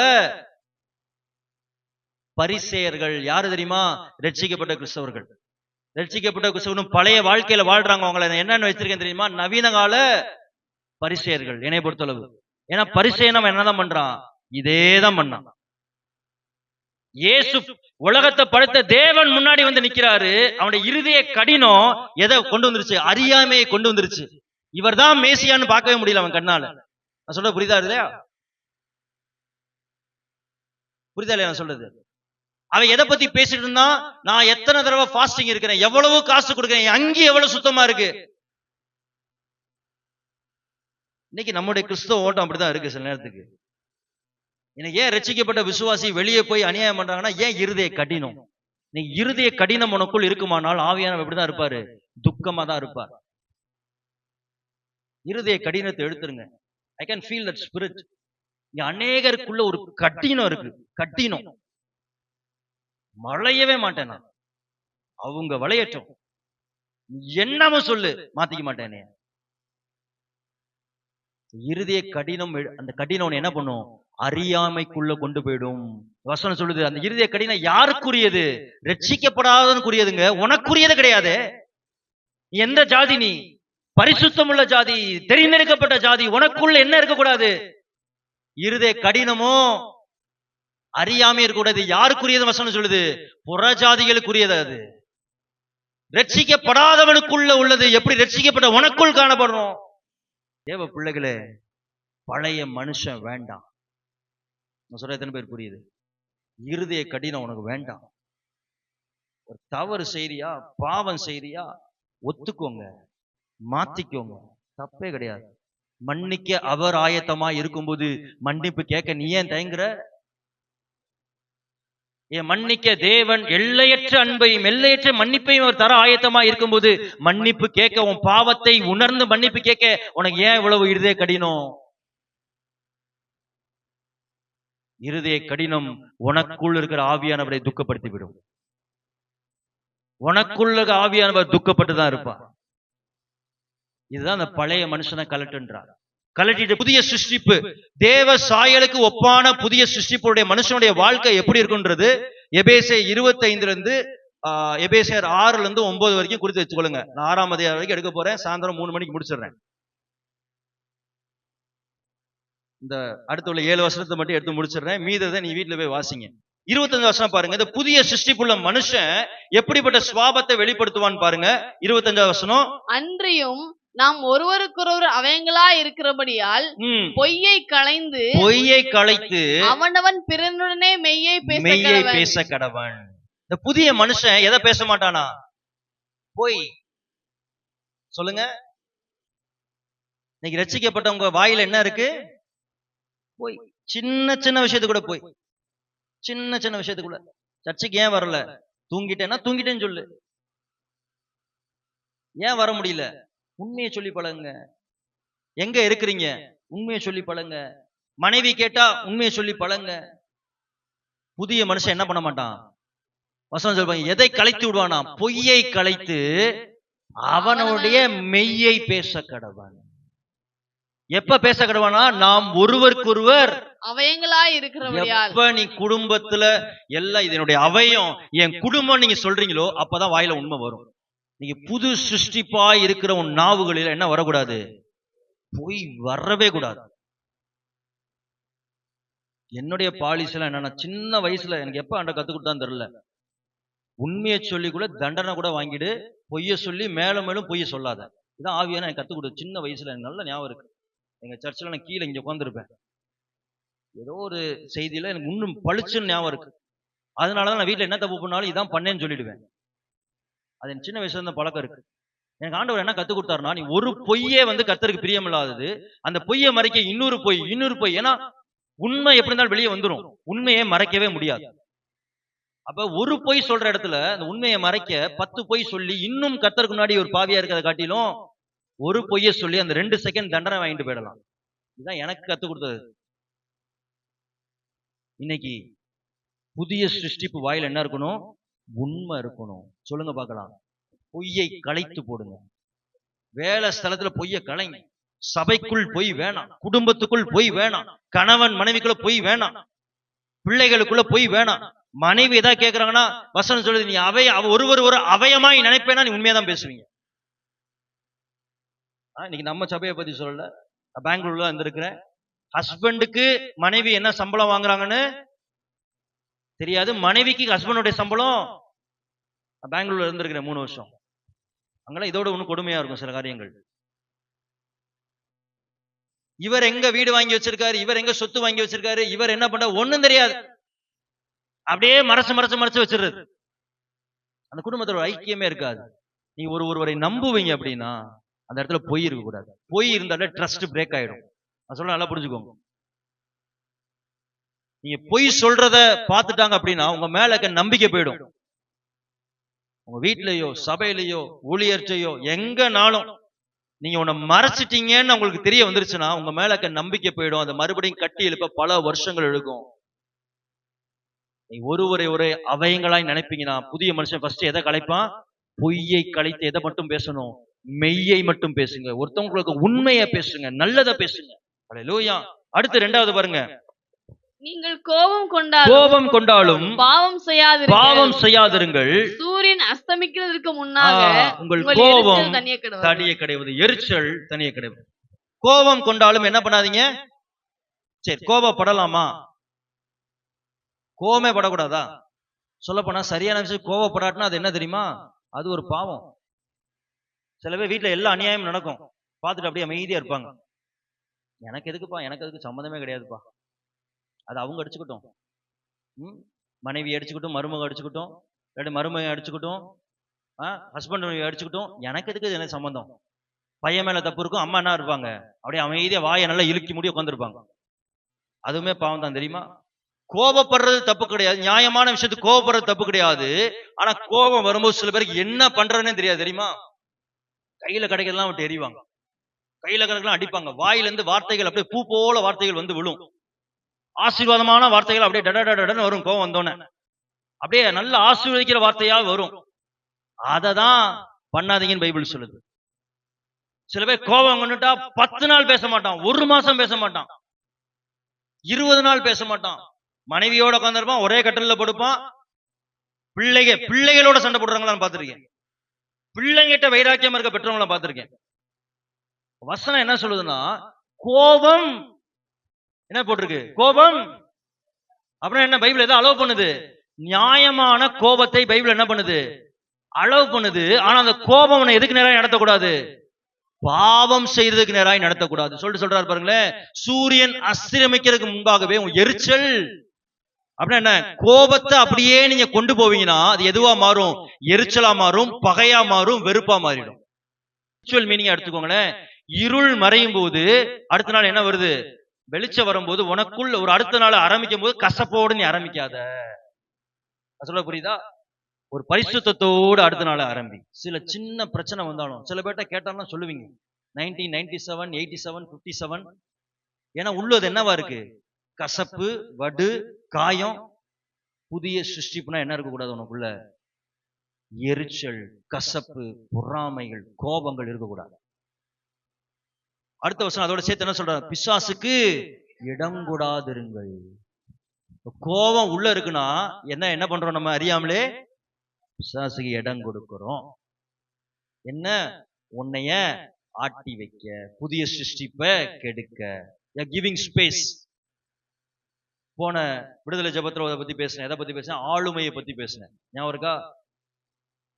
பரிசேயர்கள். யாரு தெரியுமா? ரட்சிக்கப்பட்ட கிறிஸ்தவர்கள். ரட்சிக்கப்பட்ட கிறிஸ்தவர்களும் பழைய வாழ்க்கையில வாழ்றாங்க. அவங்களை என்னன்னு வச்சிருக்கேன் தெரியுமா? நவீன கால பரிசேயர்கள் என்னை பொறுத்தளவு. ஏன்னா பரிசேயனம் என்னதான் பண்றான்? இதேதான் பண்ணான். இயேசு உலகத்தை படைத்த தேவன் முன்னாடி வந்து நிக்கிறாரு. அவனுடைய இருதய கடினம் எதை கொண்டு வந்துருச்சு? அறியாமையை கொண்டு வந்துருச்சு. இவர் தான் மேசியான்னு பார்க்கவே முடியல அவன் கண்ணால. நான் சொல்றது புரியுதா இல்லையா? புரியுதா இல்லையா நான் சொல்றது? அவன் எதை பத்தி பேசிட்டு இருந்தான்? நான் எத்தனை தடவை ஃபாஸ்டிங் இருக்கிறேன், எவ்வளவு காசு கொடுக்கிறேன், அங்கி எவ்வளவு சுத்தமா இருக்கு. இன்னைக்கு நம்முடைய கிறிஸ்தவ ஓட்டம் அப்படிதான் இருக்கு சில நேரத்துக்கு. ஏன் ரட்சிக்கப்பட்ட விசுவாசி வெளியே போய் அநியாயம் பண்றாங்கன்னா, ஏன் இருதய கடினம்? நீங்க இருதய கடினம் உனக்குள் இருக்குமானால் ஆவியானவர் எப்படிதான் இருப்பாரு? துக்கமா தான் இருப்பார். இருதய கடினத்தை எடுத்துருங்க. I can feel that spirit. இங்க அநேகருக்குள்ள ஒரு கடினம் இருக்கு. கடினம் வளையவே மாட்டேன் நான். அவங்க வளையட்டும், என்னமோ சொல்லு, மாத்திக்க மாட்டேனே. இருதய கடினம். அந்த கடினம் என்ன பண்ணும்? அறியாமைக்குள்ள கொண்டு போயிடும். வசனம் சொல்லுது, அந்த இருதய கடினம் யாருக்குரியது? ரட்சிக்கப்படாதவனுக்குரியதுங்க. உனக்குரியது கிடையாது. எந்த ஜாதி? நீ பரிசுத்தம் உள்ள ஜாதி, தெரிந்தெடுக்கப்பட்ட ஜாதி. உனக்குள்ள என்ன இருக்கக்கூடாது? இருதய கடினமோ அறியாமை இருக்கக்கூடாது. யாருக்குரியது வசனம் சொல்லுது? புறஜாதிகளுக்குரியது. அது ரட்சிக்கப்படாதவனுக்குள்ள உள்ளது. எப்படி ரட்சிக்கப்பட்ட உனக்குள் காணப்படணும்? தேவ பிள்ளைகளே, பழைய மனுஷன் வேண்டாம். நான் சொல்ற எத்தனை பேர் புரியுது? இருதய கடினம் உனக்கு வேண்டாம். ஒரு தவறு செய்றியா, பாவம் செய்றியா, ஒத்துக்கோங்க, மாத்திக்கோங்க, தப்பே கிடையாது. மன்னிக்க அவர் ஆயத்தமா இருக்கும்போது மன்னிப்பு கேட்க நீ ஏன் தயங்குற? மன்னிக்க தேவன் எல்லையற்ற அன்பையும் எல்லையற்ற மன்னிப்பையும் அவர் தர ஆயத்தமா இருக்கும்போது மன்னிப்பு கேட்க, உன் பாவத்தை உணர்ந்து மன்னிப்பு கேட்க உனக்கு ஏன் இவ்வளவு இருதய கடினம்? இருதய கடினம் உனக்குள் இருக்கிற ஆவியானவரை துக்கப்படுத்தி விடும். உனக்குள்ள ஆவியானவர் துக்கப்பட்டுதான் இருப்பார். இதுதான் அந்த பழைய மனுஷனை கலட்டுன்றார். கலட்டிட்டு புதிய சிருஷ்டிப்பு, தேவ சாயலுக்கு ஒப்பான புதிய சிருஷ்டிப்புடைய மனுஷனுடைய வாழ்க்கை எப்படி இருக்குன்றது எபேசியர் 25 எபேசியர் 6-9 வரைக்கும் குறித்து வச்சுக்கொள்ளுங்க. நான் 6ஆம் அதிகாரம் வரைக்கும் எடுக்க போறேன். சாயந்தரம் 3 மணிக்கு முடிச்சிடுறேன். இந்த அடுத்து உள்ள 7 வசனத்தை மட்டும் எடுத்து முடிச்சிடுறேன். மீதத்தை நீ வீட்டுல போய் வாசிங்க. 25 வசனம் பாருங்க. இந்த புதிய சிருஷ்டிப்புள்ள மனுஷன் எப்படிப்பட்ட சுவாபத்தை வெளிப்படுத்துவான்னு பாருங்க. 25 வசனம். அன்றியும் நாம் ஒருவருக்கொருவர் அவங்களா இருக்கிறபடியால் பொய்யை களைந்து அவனவன் பிறனுடனே மெய்யை பேச கடவன். இந்த புதிய மனுஷன் எதை பேச மாட்டானா? பொய். சொல்லுங்க. இன்னைக்கு ரட்சிக்கப்பட்டவங்க வாயில என்ன இருக்கு? போய் சின்ன சின்ன விஷயத்துக்கு கூட போய் சின்ன சின்ன விஷயத்துக்குள்ள சர்ச்சைக்கு ஏன் வரல? தூங்கிட்டேன்னா தூங்கிட்டேன்னு சொல்லு. ஏன் வர முடியல? உண்மையை சொல்லி பழகுங்க. எங்க இருக்கிறீங்க? உண்மையை சொல்லி பழங்க. மனைவி கேட்டா உண்மையை சொல்லி பழங்க. புதிய மனுஷன் என்ன பண்ண மாட்டான்? வசனம் சொல்வாங்க, எதை கலைத்து விடுவானா? பொய்யை கலைத்து அவனுடைய மெய்யை பேச கடவான். எப்ப பேச கடவானா? நாம் ஒருவருக்கொருவர் அவயங்களாய் இருக்கிறபடியால். எப்ப நீ குடும்பத்துல எல்லாம் இதனுடைய அவயம் என் குடும்பம் நீங்க சொல்றீங்களோ அப்பதான் வாயில உண்மை வரும். நீங்க புது சிருஷ்டிப்பாய் இருக்கிற உன் நாவுகளில் என்ன வரக்கூடாது? பொய் வரவே கூடாது. என்னுடைய பாலிசி எல்லாம் என்னன்னா, சின்ன வயசுல எனக்கு எப்ப ஆண்ட கத்து கொடுத்தான்னு தெரியல, உண்மையை சொல்லி கூட தண்டனை கூட வாங்கிடு, பொய்ய சொல்லி மேலும் மேலும் பொய்ய சொல்லாத. இதான் ஆவியான எனக்கு கத்து கொடுத்து சின்ன வயசுல. எனக்கு நல்ல ஞாபகம் இருக்கு. எங்க சர்ச்சில் நான் கீழே இங்க உட்காந்துருப்பேன், ஏதோ ஒரு செய்தியில எனக்கு இன்னும் பளிச்சுன்னு ஞாபகம் இருக்கு. அதனாலதான் நான் வீட்டுல என்ன தப்பு பண்ணாலும் இதான் பண்ணேன்னு சொல்லிடுவேன். அது என் சின்ன வயசுல இருந்த பழக்கம் இருக்கு. எனக்கு ஆண்டவர் என்ன கத்து கொடுத்தாருன்னா, நீ ஒரு பொய்யே கர்த்தருக்கு பிரியமில்லாதது, அந்த பொய்யை மறைக்க இன்னொரு பொய். ஏன்னா உண்மை எப்படி இருந்தாலும் வெளியே வந்துடும், உண்மையை மறைக்கவே முடியாது. அப்ப ஒரு பொய் சொல்ற இடத்துல அந்த உண்மையை மறைக்க 10 பொய் சொல்லி இன்னும் கர்த்தருக்கு முன்னாடி ஒரு பாவியா இருக்கிறத காட்டிலும் ஒரு பொய்யை சொல்லி அந்த 2 செகண்ட் தண்டனை வாங்கிட்டு போயிடலாம். இதுதான் எனக்கு கத்து கொடுத்தது. இன்னைக்கு புதிய சிருஷ்டிப்பு வாயில என்ன இருக்கணும்? உண்மை இருக்கணும். சொல்லுங்க பார்க்கலாம். பொய்யை களைத்து போடுங்க. வேலை ஸ்தலத்துல பொய்யை களைங்க. சபைக்குள் பொய் வேணாம், குடும்பத்துக்குள் பொய் வேணாம், கணவன் மனைவிக்குள்ள பொய் வேணாம், பிள்ளைகளுக்குள்ள பொய் வேணாம். மனைவி ஏதாவது கேட்கறாங்கன்னா வசனம் சொல்லுது, நீ ஒருவர் ஒரு அவயமாய் நினைப்பேனா நீ உண்மையாதான் பேசுவீங்க. இன்னைக்கு நம்ம சபையை பத்தி சொல்லல, பெங்களூர்ல இருந்திருக்கிறேன். ஹஸ்பண்டுக்கு மனைவி என்ன சம்பளம் வாங்குறாங்கன்னு தெரியாது, மனைவிக்கு ஹஸ்பண்டுடைய சம்பளம். பெங்களூர்ல இருந்திருக்கிறேன் 3 வருஷம். அங்கெல்லாம் இதோட ஒன்னும் கொடுமையா இருக்கும் சில காரியங்கள். இவர் எங்க வீடு வாங்கி வச்சிருக்காரு, இவர் எங்க சொத்து வாங்கி வச்சிருக்காரு, இவர் என்ன பண்ற ஒண்ணும் தெரியாது. அப்படியே மறைச்சு வச்சிருது. அந்த குடும்பத்தோட ஐக்கியமே இருக்காது. நீங்க ஒருவரை நம்புவீங்க அப்படின்னா அந்த இடத்துல பொய் இருக்க கூடாது. பொய் இருந்தாலே ட்ரஸ்ட் பிரேக் ஆயிடும். நான் சொல்ல நல்லா புரிஞ்சுக்கோங்க. நீங்க பொய் சொல்றத பார்த்துட்டாங்க அப்படின்னா உங்க மேல இருக்க நம்பிக்கை போயிடும். உங்க வீட்லயோ சபையிலையோ ஊழியர்ச்சையோ எங்கனாலும் நீங்க உன்னை மறைச்சிட்டீங்கன்னு உங்களுக்கு தெரிய வந்துருச்சுன்னா உங்க மேல இருக்க நம்பிக்கை போயிடும். அதை மறுபடியும் கட்டி எழுப்ப பல வருஷங்கள் எடுக்கும். நீ ஒரே அவயங்களாய் நினைப்பீங்கன்னா புதிய மனுஷன் ஃபர்ஸ்ட் எதை கலைப்பான்? பொய்யை கலைத்து எதை மட்டும் பேசணும்? மெய்யை மட்டும் பேசுங்க. ஒருத்தவங்களுக்கு உண்மையை பேசுங்க, நல்லதை பேசுங்க. அல்லேலூயா. அடுத்து 2வது பாருங்க. நீங்கள் கோபம் கொண்டாலும் பாவம் செய்யாதிருங்கள். சூரியன் அஸ்தமிக்கிறதுக்கு முன்னாக உங்கள் கோபம் தனிய கிடையாது, எரிச்சல் தனிய கிடையாது. கோபம் கொண்டாலும் என்ன பண்ணாதீங்க? சரி, கோபப்படலாமா? கோபமே படக்கூடாதா? சொல்ல போனா சரியான விஷயம். கோபப்படாட்டினா அது என்ன தெரியுமா? அது ஒரு பாவம். சில பேர் வீட்டுல எல்லா அநியாயமும் நடக்கும், பார்த்துட்டு அப்படியே அமைதியா இருப்பாங்க. எனக்கு எதுக்குப்பா, எனக்கு அதுக்கு சம்மந்தமே கிடையாதுப்பா. அது அவங்க அடிச்சுக்கிட்டோம், மனைவி அடிச்சுக்கிட்டும், மருமக அடிச்சுக்கிட்டோம், இல்லாட்டி மருமகன் அடிச்சுக்கிட்டோம், ஹஸ்பண்ட் அடிச்சுக்கிட்டோம், எனக்கு எதுக்கு என்ன சம்பந்தம்? பையன் மேல தப்பு இருக்கும், அம்மா என்ன இருப்பாங்க அப்படியே அமைதியா வாயை நல்லா இழுக்கி முடி உட்காந்துருப்பாங்க. அதுவுமே பாவம் தான் தெரியுமா? கோபப்படுறது தப்பு கிடையாது, நியாயமான விஷயத்துக்கு கோபப்படுறது தப்பு கிடையாது. ஆனா கோபம் வரும்போது சில பேருக்கு என்ன பண்றதுன்னே தெரியாது தெரியுமா? கையில கிடைக்கிறதுலாம் விட்டு எறிவாங்க, கையில கிடைக்கலாம் அடிப்பாங்க. வாயிலிருந்து வார்த்தைகள் அப்படியே பூ போல வார்த்தைகள் வந்து விழும். ஆசீர்வாதமான வார்த்தைகள் அப்படியே டடன்னு வரும். கோபம் வந்தோன்னே அப்படியே நல்ல ஆசீர்வதிக்கிற வார்த்தையா வரும். அததான் பண்ணாதீங்கன்னு பைபிள் சொல்லுது. சில பேர் கோபம் கொண்டுட்டா 10 நாள் பேச மாட்டான், 1 மாசம் பேச மாட்டான், 20 நாள் பேச மாட்டான். மனைவியோட உட்காந்துருப்பான், ஒரே கட்டல்ல படுப்பான். பிள்ளைகளோட சண்டை போடுறாங்களான்னு பார்த்திருக்கேன். பிள்ளைங்கிட்ட வைராக்கியம் இருக்க பெற்றவங்கள பார்த்திருக்கேன். வசனம் என்ன சொல்லுதுன்னா, கோபம் என்ன போட்டிருக்கு? கோபம் அப்புறம் என்ன? பைபிள் எதை அலோவ் பண்ணுது? நியாயமான கோபத்தை பைபிள் என்ன பண்ணுது? அலோவ் பண்ணுது. ஆனா அந்த கோபம் எதுக்கு நேராக நடத்தக்கூடாது? பாவம் செய்யறதுக்கு நேராக நடத்தக்கூடாது. சொல்றாரு பாருங்களேன், சூரியன் அஸ்தமிக்கிறதுக்கு முன்பாகவே உங்க எரிச்சல் அப்படின்னா என்ன? கோபத்தை அப்படியே நீங்க கொண்டு போவீங்கன்னா அது எதுவா மாறும்? எரிச்சலா மாறும், பகையா மாறும், வெறுப்பா மாறிடும். மீனிங் எடுத்துக்கோங்களேன். இருள் மறையும் போது அடுத்த நாள் என்ன வருது? வெளிச்சம் வரும்போது உனக்குள்ள ஒரு அடுத்த நாள் ஆரம்பிக்கும் போது கசப்போடு நீ ஆரம்பிக்காத. சொல்ல புரியுதா? ஒரு பரிசுத்தத்தோடு அடுத்த நாள் ஆரம்பி. சில சின்ன பிரச்சனை வந்தாலும் சில பேர்ட்ட கேட்டாலும் சொல்லுவீங்க 1997, 87, 57. ஏன்னா உள்ளது என்னவா இருக்கு? கசப்பு, வடு, காயம். புதிய சிருஷ்டிப்புனா என்ன இருக்கக்கூடாது உனக்குள்ள? எரிச்சல், கசப்பு, பொறாமைகள், கோபங்கள் இருக்கக்கூடாது. அடுத்த வருஷம் அதோட சேர்த்து என்ன சொல்றாரு? பிசாசுக்கு இடம் கூடாதிருங்கள். கோபம் உள்ள இருக்குன்னா என்ன பண்றோம்? நம்ம அறியாமலே பிசாசுக்கு இடம் கொடுக்கிறோம். என்ன? உன்னைய ஆட்டி வைக்க, புதிய சிருஷ்டிப்ப கெடுக்க. Giving space. போன விடுதலை ஜெபத்துல பத்தி பேசினேன். எதை பத்தி பேசினேன்? ஆளுமையை பத்தி பேசினேன். ஞாபகம் இருக்கா?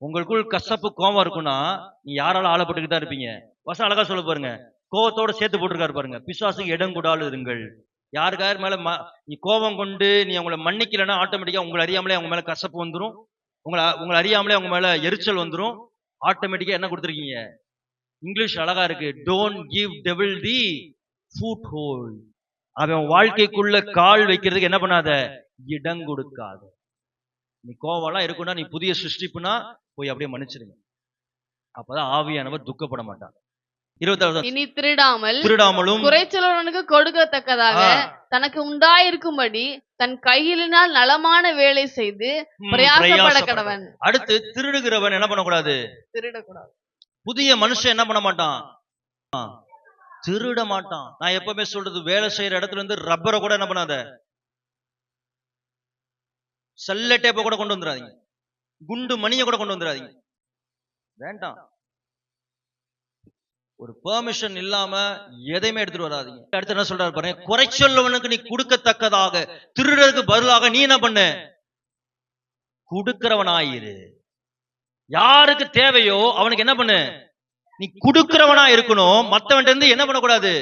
உங்களுக்குள் கசப்பு கோபம் இருக்குன்னா நீ யாரால ஆளப்பட்டுக்கிட்டு தான் இருப்பீங்க. வசனம் அழகா சொல்ல பாருங்க, கோபத்தோட சேர்த்து போட்டிருக்காரு பாருங்க. பிசாசுக்கு இடம் கூடாது இருங்கள். யாருக்காரு மேல நீ கோபம் கொண்டு நீ அவங்களை மன்னிக்கலன்னா ஆட்டோமேட்டிக்கா உங்களை அறியாமலே அவங்க மேல கசப்பு வந்துடும். உங்களை அறியாமலே அவங்க மேல எரிச்சல் வந்துடும். ஆட்டோமேட்டிக்கா என்ன கொடுத்துருக்கீங்க? இங்கிலீஷ் அழகா இருக்கு, don't give devil the food whole. அவன் வாழ்க்கைக்குள்ள கால் வைக்கிறதுக்கு என்ன பண்ணாத? இடம் கொடுக்காத. நீ கோவம்லாம் இருக்குன்னா நீ புதிய சிருஷ்டிப்புனா போய் அப்படியே மன்னிச்சிருங்க. அப்பதான் ஆவியானவர் துக்கப்பட மாட்டார். 26 இனி திருடாமலும் குறைச்சலவனுக்கு கொடுக்கத்தக்கதாக தனக்கு உண்டாயிருக்கும்படி தன் கையினால் நலமான வேலை செய்து பிரயாசப்பட கடவன். அடுத்து திருடுகிறவன் என்ன பண்ணக்கூடாது? திருடக்கூடாது. புதிய மனுஷன் என்ன பண்ண மாட்டான்? திருட மாட்டான். நான் எப்பவுமே சொல்றது, வேலை செய்யற இடத்துல இருந்து ரப்பரை கூட என்ன பண்ணாத, செல்ல டேப்பை கூட கொண்டு வந்துடாதீங்க, குண்டு மணியை கூட கொண்டு வந்துடாதீங்க. வேண்டாம். ஒரு பெர்மிஷன் இல்லாம எதையுமே எடுத்துட்டு வராதீங்க. அடுத்து என்ன சொல்றாரு பாருங்க, குறைச்சொல்லவனுக்கு நீ கொடுக்கத்தக்கதாக, திருடருக்கு பதிலாக நீ என்ன பண்ண? கொடுக்கிறவனாயிரு. யாருக்கு தேவையோ அவனுக்கு என்ன பண்ணு? நீ கொடுக்கிறவனா இருக்கணும். மத்தவன் இருந்து என்ன பண்ணக்கூடாது?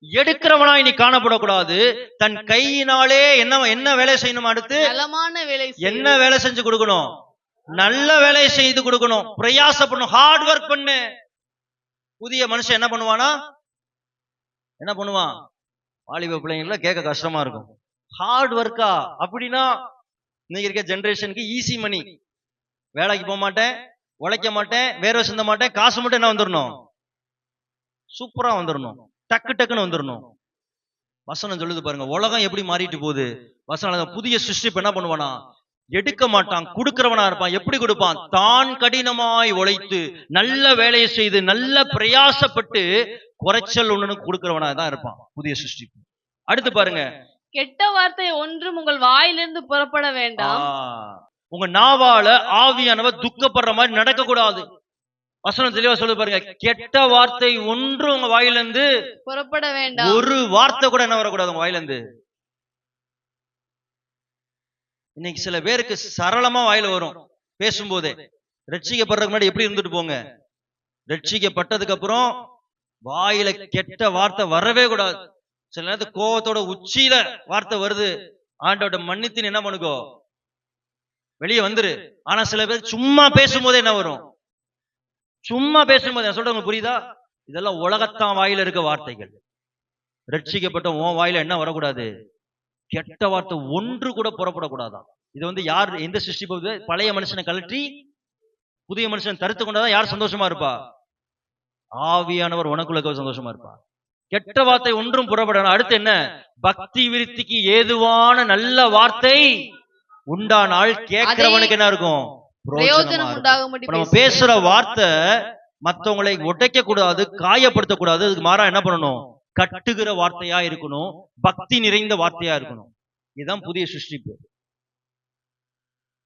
எடுக்கிறவனாய் நீ காணப்படக்கூடாது. தன் கையினாலே என்ன வேலை செய்யணும்? அடுத்து என்ன வேலை செஞ்சு கொடுக்கணும்? நல்ல வேலையை செய்து கொடுக்கணும். பிரயாசப்படணும், ஹார்ட் ஒர்க் பண்ணு. புதிய மனுஷன் என்ன பண்ணுவானா? என்ன பண்ணுவான்? வாலிப பிள்ளைங்கள கேட்க கஷ்டமா இருக்கும். ஹார்ட் ஒர்க்கா? அப்படின்னா இன்னைக்கு இருக்க ஜெனரேஷனுக்கு ஈஸி மணி. வேலைக்கு போக மாட்டேன், உழைக்க மாட்டேன், வேர்வை சிந்த மாட்டேன், காசு மட்டும் என்ன வந்துடணும்? சூப்பரா வந்துடணும், டக்கு டக்குன்னு வந்துடணும். வசனம் சொல்லுது பாருங்க, உலகம் எப்படி மாறிட்டு போகுது. வசனம் புதிய சிருஷ்டிப்பு என்ன பண்ணுவானா? எடுக்க மாட்டான், கொடுக்கிறவனா இருப்பான். எப்படி கொடுப்பான்? தான் கடினமாய் உழைத்து நல்ல வேலையை செய்து நல்ல பிரயாசப்பட்டு குறைச்சல் ஒண்ணு கொடுக்கிறவனா தான் இருப்பான் புதிய சிருஷ்டிப்பு. அடுத்து பாருங்க, கெட்ட வார்த்தை ஒன்றும் உங்கள் வாயிலிருந்து புறப்பட வேண்டாம். உங்க நாவால ஆவியானவர் துக்கப்படுற மாதிரி நடக்க கூடாது. வசனம் தெளிவா சொல்லு பாருங்க, கெட்ட வார்த்தை ஒன்று உங்க வாயிலிருந்து புறப்பட வேண்டாம். ஒரு வார்த்தை கூட என்ன வரக்கூடாது உங்க வாயிலிருந்து. இன்னைக்கு சில பேருக்கு சரளமா வாயில வரும் பேசும்போதே. ரட்சிக்கப்படுறதுக்கு முன்னாடி எப்படி இருந்துட்டு போங்க, ரட்சிக்கப்பட்டதுக்கு அப்புறம் வாயில கெட்ட வார்த்தை வரவே கூடாது. சில நேரத்துக்கு கோவத்தோட உச்சியில வார்த்தை வருது, ஆண்டோட மன்னித்து என்ன பண்ணுக்கோ, வெளியே வந்துரு. ஆனா சில பேர் சும்மா பேசும்போதே என்ன வரும்? சும்மா பேசும்போது நான் சொல்றவங்க புரியுதா? இதெல்லாம் உலகத்தான் வாயில இருக்க வார்த்தைகள். ரட்சிக்கப்பட்ட உன் வாயில என்ன வரக்கூடாது? கெட்ட வார்த்தை ஒன்று கூட புறப்படக்கூடாதான். இது யார், எந்த சிருஷ்டிப்பு? பழைய மனுஷனை கழற்றி புதிய மனுஷன் தரித்து கொண்டாதான் யார் சந்தோஷமா இருப்பா? ஆவியானவர் உனக்குள்ள சந்தோஷமா இருப்பா. கெட்ட வார்த்தை ஒன்றும் புறப்பட. அடுத்து என்ன? பக்தி விருத்திக்கு ஏதுவான நல்ல வார்த்தை உண்டானால் கேட்கிறவனுக்கு என்ன இருக்கும்? பிரயோஜனம் உண்டாகும். நம்ம பேசுற வார்த்தை மற்றவங்களை உடைக்க கூடாது, காயப்படுத்த கூடாது. அதுக்கு மாறா என்ன பண்ணணும்? கட்டுகிற வார்த்தையா இருக்கணும், பக்தி நிறைந்த வார்த்தையா இருக்கணும். இதுதான் புதிய சிருஷ்டிப்பு.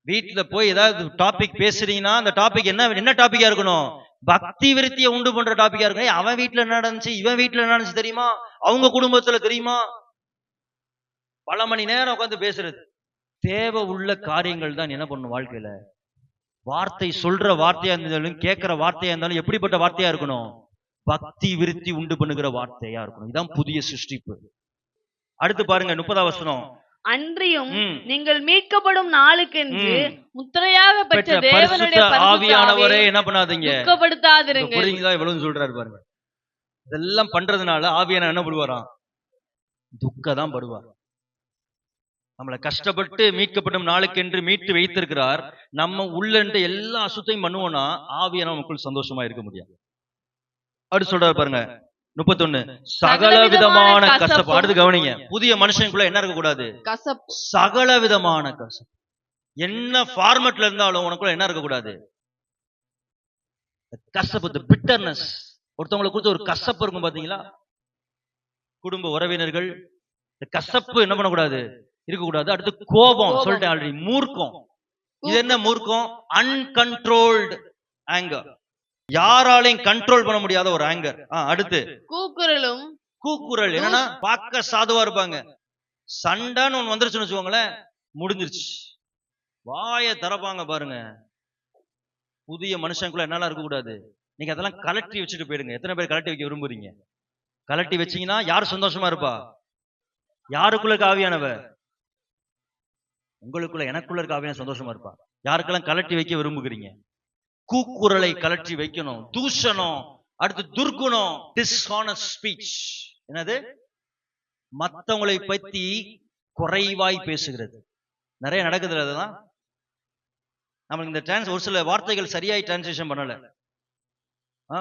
வீட்டுல போய் ஏதாவது டாபிக் பேசுறீங்கன்னா அந்த டாபிக் என்ன டாபிக்கா இருக்கணும்? பக்தி விருத்தியை உண்டு பண்ற டாபிக்கா இருக்கணும். அவன் வீட்டுல என்ன நடந்துச்சு, இவன் வீட்டுல என்ன நடந்துச்சு தெரியுமா, அவங்க குடும்பத்துல தெரியுமா, பல மணி நேரம் உட்காந்து பேசுறது. தேவை உள்ள காரியங்கள் தான் என்ன பண்ணணும் வாழ்க்கையில. வார்த்தை சொல்ற வார்த்தையா இருந்தாலும் கேட்கிற வார்த்தையா இருந்தாலும் எப்படிப்பட்ட வார்த்தையா இருக்கணும்? பக்தி விருத்தி உண்டு பண்ணுகிற வார்த்தையா இருக்கணும். இதான் புதிய சிருஷ்டிப்பு. அடுத்து பாருங்க 30ஆம் வசனம், அன்றியும் நீங்கள் மீட்கப்படும் நாளுக்கென்று முத்திரையாக பெற்ற தேவனுடைய ஆவியானவரே என்ன பண்ணாதீங்க, துக்கப்படுத்தாதிருங்க. புரியுதா? எவ்வளவு சொல்றாரு பாருங்க. இதெல்லாம் பண்றதுனால ஆவியானவர் என்ன பண்ணுவாராம்? துக்கம் படுவார். நம்மளை கஷ்டப்பட்டு மீட்கப்படும் நாளுக்கென்று மீட்டு வைத்திருக்கிறார். நம்ம உள்ளன்ட்டு எல்லா அசுத்தையும் பண்ணுவோம்னா ஆவியான நமக்குள் சந்தோஷமா இருக்க முடியாது. அடுத்து சொல்றாரு பாருங்க 31, சகல விதமான கசப்பு. அடுத்து கவனிங்க, புதிய மனுஷனுக்குள்ள என்ன இருக்க கூடாது? கசப்பு. சகல விதமான கசப்பு. என்ன ஃபார்மட்ல இருந்தாலும் உனக்குள்ள என்ன இருக்க கூடாது? கசப்பு, பிட்டர்னஸ். ஒருத்தவங்களை குறித்து ஒரு கசப்பு இருக்கும் பாத்தீங்களா? குடும்ப உறவினர்கள், கசப்பு என்ன பண்ணக்கூடாது? இருக்கக்கூடாது. அடுத்து கோபம், சொல்லிட்டேன் ஆல்ரெடி. மூர்க்கம். இது என்ன மூர்க்கம்? Uncontrolled anger. யாராலையும் கண்ட்ரோல் பண்ண முடியாத ஒரு ஆங்கர். அடுத்து கூக்குரலும். கூக்குரல் என்னன்னா பார்க்க சாதுவா இருப்பாங்க, சண்டைன்னு ஒண்ணு வந்துருச்சுன்னு வச்சுக்கோங்களேன், முடிஞ்சிருச்சு. வாய தரப்பாங்க பாருங்க. புதிய மனுஷனுக்குள்ள என்னெல்லாம் இருக்க கூடாது? நீங்க அதெல்லாம் கலட்டி வச்சுட்டு போயிடுங்க. எத்தனை பேர் கலட்டி வைக்க விரும்புறீங்க? கலட்டி வச்சீங்கன்னா யார் சந்தோஷமா இருப்பா? யாருக்குள்ள ஆவியானவர்? உங்களுக்குள்ள, எனக்குள்ள இருக்க ஆவியான சந்தோஷமா இருப்பா. யாருக்கெல்லாம் கலட்டி வைக்க விரும்புகிறீங்க? கூக்குரலை கலட்டி வைக்கணும். தூஷணம், அடுத்து துர்குணம், டிஸ்ஹானஸ்ட் ஸ்பீச். என்னது? மத்தவங்களை பத்தி குறைவாய் பேசுகிறது. நிறைய நடக்குது. அதுதான் நம்மளுக்கு இந்த ஒரு சில வார்த்தைகள் சரியாய் டிரான்ஸ்லேஷன் பண்ணல.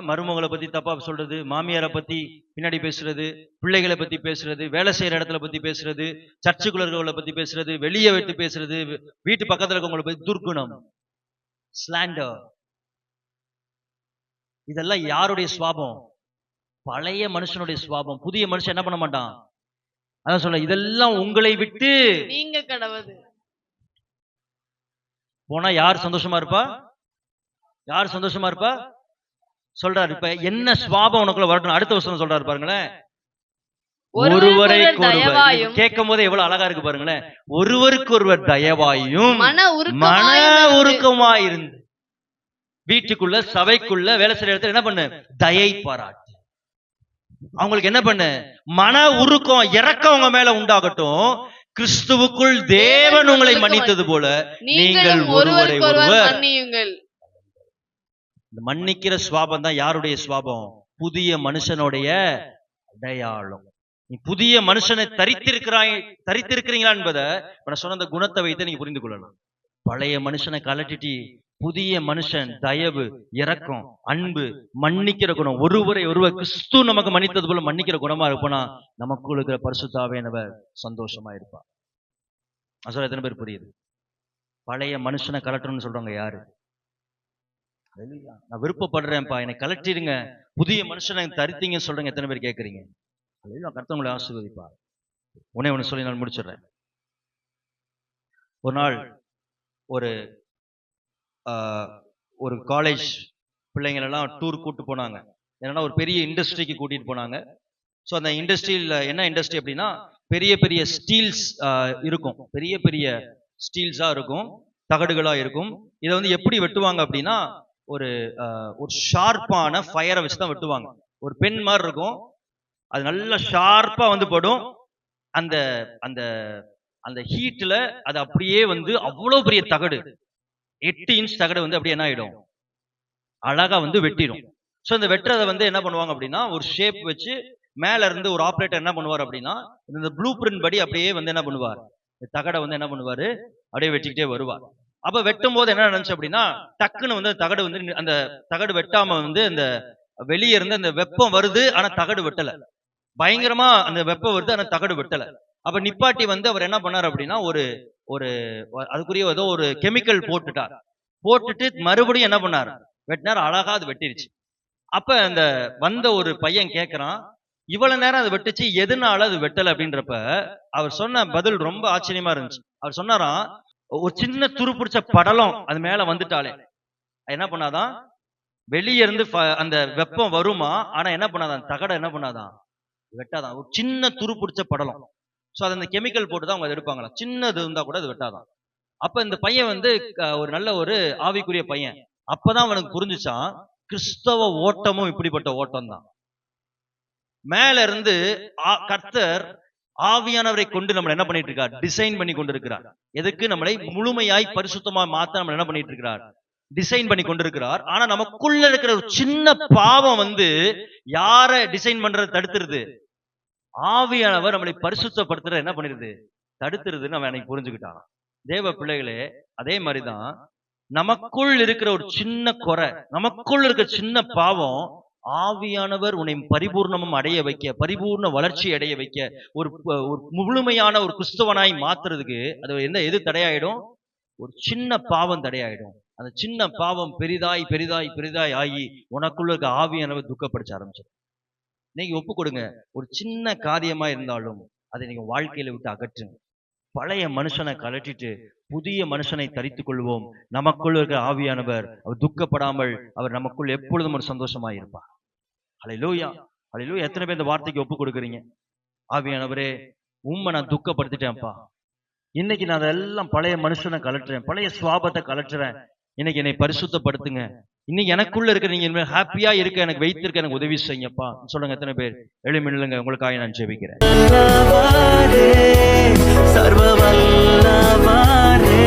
மருமகளை பத்தி தப்பா சொல்றது, மாமியாரை பத்தி பின்னாடி பேசுறது, பிள்ளைகளை பத்தி பேசுறது, வேலை செய்யற இடத்துல பத்தி பேசுறது, சர்ச்சுக்குள்ள இருக்கவங்களை பத்தி பேசுறது, வெளியே வைத்து பேசுறது, வீட்டு பக்கத்துல இருக்கவங்களை பத்தி துர்குணம், ஸ்லாண்டர். இதெல்லாம் யாருடைய சுவாபம்? பழைய மனுஷனுடைய சுவாபம். புதிய மனுஷன் என்ன பண்ண மாட்டான். அதான் சொல்ல, இதெல்லாம் உங்களை விட்டு நீங்க கடவுது போனா யார் சந்தோஷமா இருப்பா? யார் சந்தோஷமா இருப்பா? சொல்றாரு. இப்ப என்ன சுவாபம் உனக்குள்ள வரட்டும். அடுத்த வசனம் சொல்றாரு பாருங்களேன். ஒருவரை கேட்கும் போது எவ்வளவு அழகா இருக்கு பாருங்களேன். ஒருவருக்கு ஒருவர் தயவாயும் மன உருக்கமாயிருந்து. வீட்டுக்குள்ள, சபைக்குள்ள, வேலை செய்யற இடத்துல என்ன பண்ணு? தயை பாராட்டு. அவங்களுக்கு என்ன பண்ணு? மன உருக்கம், இரக்கம் உங்க மேல உண்டாகட்டும். கிறிஸ்துவுக்குள் தேவன் உங்களை மன்னித்தது போல நீங்கள் ஒருவரை ஒருவர் மன்னியுங்கள். இந்த மன்னிக்கிற சுவாபம் தான் யாருடைய சுவாபம்? புதிய மனுஷனுடைய அடையாளம். நீ புதிய மனுஷனை தரித்திருக்கிறீங்களா என்பதை நான் சொன்ன அந்த குணத்தை வைத்து நீங்க புரிந்து கொள்ளலாம். பழைய மனுஷனை கலட்டிட்டு புதிய மனுஷன் தயவு, இரக்கம், அன்பு, மன்னிக்கிற குணம், ஒருவரை ஒருவர் கிறிஸ்து நமக்கு மன்னித்தது போல மன்னிக்கிற குணமா இருப்போம்னா நமக்குள்ள இருக்கிற பரிசுத்த ஆவியானவர் சந்தோஷமா இருப்பா. சொல்ல எத்தனை பேர் புரியுது? பழைய மனுஷனை கலட்டணும்னு சொல்றாங்க யாரு? நான் விருப்பப்படுறேன்ப்பா, என்னை கலட்டிடுங்க, புதிய மனுஷனை தரித்தீங்கன்னு சொல்றேங்க. எத்தனை பேர் கேட்கறீங்க? கர்த்தர் ஆசீர்வதிப்பா. உன்னை ஒண்ணு சொல்லி நான் முடிச்சிடுறேன். ஒரு நாள் ஒரு காலேஜ் பிள்ளைங்கள் எல்லாம் டூர் கூட்டு போனாங்க. என்னன்னா ஒரு பெரிய இண்டஸ்ட்ரிக்கு கூட்டிட்டு போனாங்க. ஸோ அந்த இண்டஸ்ட்ரியில என்ன இண்டஸ்ட்ரி அப்படின்னா பெரிய பெரிய ஸ்டீல்ஸ் இருக்கும். பெரிய பெரிய ஸ்டீல்ஸா இருக்கும், தகடுகளா இருக்கும். இதை வந்து எப்படி வெட்டுவாங்க அப்படின்னா ஒரு ஷார்ப்பான ஃபயரை வச்சுதான் வெட்டுவாங்க. ஒரு பென் மாதிரி இருக்கும், அது நல்லா ஷார்ப்பா வந்து படும். அந்த அந்த அந்த ஹீட்ல அது அப்படியே வந்து அவ்வளவு பெரிய தகடு, 8 இன்ச் தகடு வந்து அப்படியே என்ன ஆயிடும், அழகா வந்து வெட்டிடும். ஸோ இந்த வெட்டுறதை வந்து என்ன பண்ணுவாங்க அப்படின்னா ஒரு ஷேப் வச்சு மேல இருந்து ஒரு ஆப்ரேட்டர் என்ன பண்ணுவார் அப்படின்னா இந்த ப்ளூ பிரிண்ட் படி அப்படியே வந்து என்ன பண்ணுவார், தகடை வந்து என்ன பண்ணுவாரு, அப்படியே வெட்டிக்கிட்டே வருவார். அப்ப வெட்டும் போது என்ன நினைச்சு அப்படின்னா டக்குன்னு வந்து தகடு வந்து அந்த தகடு வெட்டாம வந்து அந்த வெளியே இருந்து அந்த வெப்பம் வருது, ஆனா தகடு வெட்டல. பயங்கரமா அந்த வெப்பம் வருது, ஆனா தகடு வெட்டல. அப்ப நிப்பாட்டி வந்து அவர் என்ன பண்ணார் அப்படின்னா ஒரு ஒரு அதுக்குரிய ஏதோ ஒரு கெமிக்கல் போட்டுட்டு மறுபடியும் என்ன பண்ணார், வெட்டினார். அழகா அது வெட்டிருச்சு. அப்ப அந்த வந்த ஒரு பையன் கேட்கிறான், இவ்வளவு நேரம் அது வெட்டுச்சு, எதனால அது வெட்டல அப்படின்றப்ப அவர் சொன்ன பதில் ரொம்ப ஆச்சரியமா இருந்துச்சு. அவர் சொன்னாராம், ஒரு சின்ன துரு பிடிச்ச படலம் அது மேல வந்துட்டாலே என்ன பண்ணாதான், வெளியே இருந்து அந்த வெப்பம் வருமா, ஆனா என்ன பண்ணாதான், தகடை என்ன பண்ணாதான், வெட்டாதான். ஒரு சின்ன துரு பிடிச்ச படலம். சோ அது அந்த கெமிக்கல் போட்டு தான் அவங்க எடுப்பாங்களா, சின்னது இருந்தா கூட அது வெட்டாதான். அப்ப இந்த பையன் வந்து ஒரு நல்ல ஒரு ஆவிக்குரிய பையன். அப்பதான் அவனுக்கு புரிஞ்சுச்சான், கிறிஸ்தவ ஓட்டமும் இப்படிப்பட்ட ஓட்டம் தான். மேல இருந்து கர்த்தர் ஆவியானவரை கொண்டு நம்மளை என்ன பண்ணிட்டு இருக்கார், டிசைன் பண்ணி கொண்டிருக்கிறார். எதுக்கு? நம்மளை முழுமையாய் பரிசுத்தமா மாத்த நம்ம என்ன பண்ணிட்டு இருக்கிறார், டிசைன் பண்ணி கொண்டிருக்கிறார். ஆனா நமக்குள்ள இருக்கிற ஒரு சின்ன பாவம் வந்து யார டிசைன் பண்றது தடுத்துருது, ஆவியானவர் நம்மளை பரிசுத்தப்படுத்துற என்ன பண்ணிருது, தடுத்துருதுன்னு அவன் எனக்கு புரிஞ்சுக்கிட்டான். தேவ பிள்ளைகளே, அதே மாதிரிதான் நமக்குள் இருக்கிற ஒரு சின்ன குறை, நமக்குள் இருக்கிற சின்ன பாவம், ஆவியானவர் உன்னை பரிபூர்ணமும் அடைய வைக்க, பரிபூர்ண வளர்ச்சி அடைய வைக்க, ஒரு ஒரு முழுமையான ஒரு கிறிஸ்தவனாய் மாத்துறதுக்கு அது எது தடையாயிடும்? ஒரு சின்ன பாவம் தடையாயிடும். அந்த சின்ன பாவம் பெரிதாய் பெரிதாய் பெரிதாய் ஆகி உனக்குள்ள இருக்க ஆவியானவர் துக்கப்படுத்த ஆரம்பிச்சிடும். நீங்க ஒப்பு கொடுங்க. ஒரு சின்ன காரியமா இருந்தாலும் அதை நீங்க வாழ்க்கையில விட்டு அகற்றுங்க. பழைய மனுஷனை கலட்டிட்டு புதிய மனுஷனை தரித்துக் கொள்வோம். நமக்குள்ள இருக்கிற ஆவியானவர் அவர் துக்கப்படாமல் அவர் நமக்குள் எப்பொழுதும் ஒரு சந்தோஷமா இருப்பார். ஹல்லேலூயா, ஹல்லேலூயா. எத்தனை பேர் இந்த வார்த்தைக்கு ஒப்பு கொடுக்குறீங்க? ஆவியானவரே, உம்மை நான் துக்கப்படுத்திட்டேன்ப்பா. இன்னைக்கு நான் அதெல்லாம் பழைய மனுஷனை கலட்டுறேன், பழைய சுவாபத்தை கலட்டுறேன். இன்னைக்கு என்னை பரிசுத்தப்படுத்துங்க. இன்னைக்கு எனக்குள்ள இருக்க நீங்க ஹாப்பியா இருக்க எனக்கு வைத்திருக்க எனக்கு உதவி செய்யுங்கப்பா சொல்லுங்க. எத்தனை பேர் எழுமில்லுங்க? உங்களுக்காக நான் ஜெபிக்கிறேன். சர்வ வல்லவரே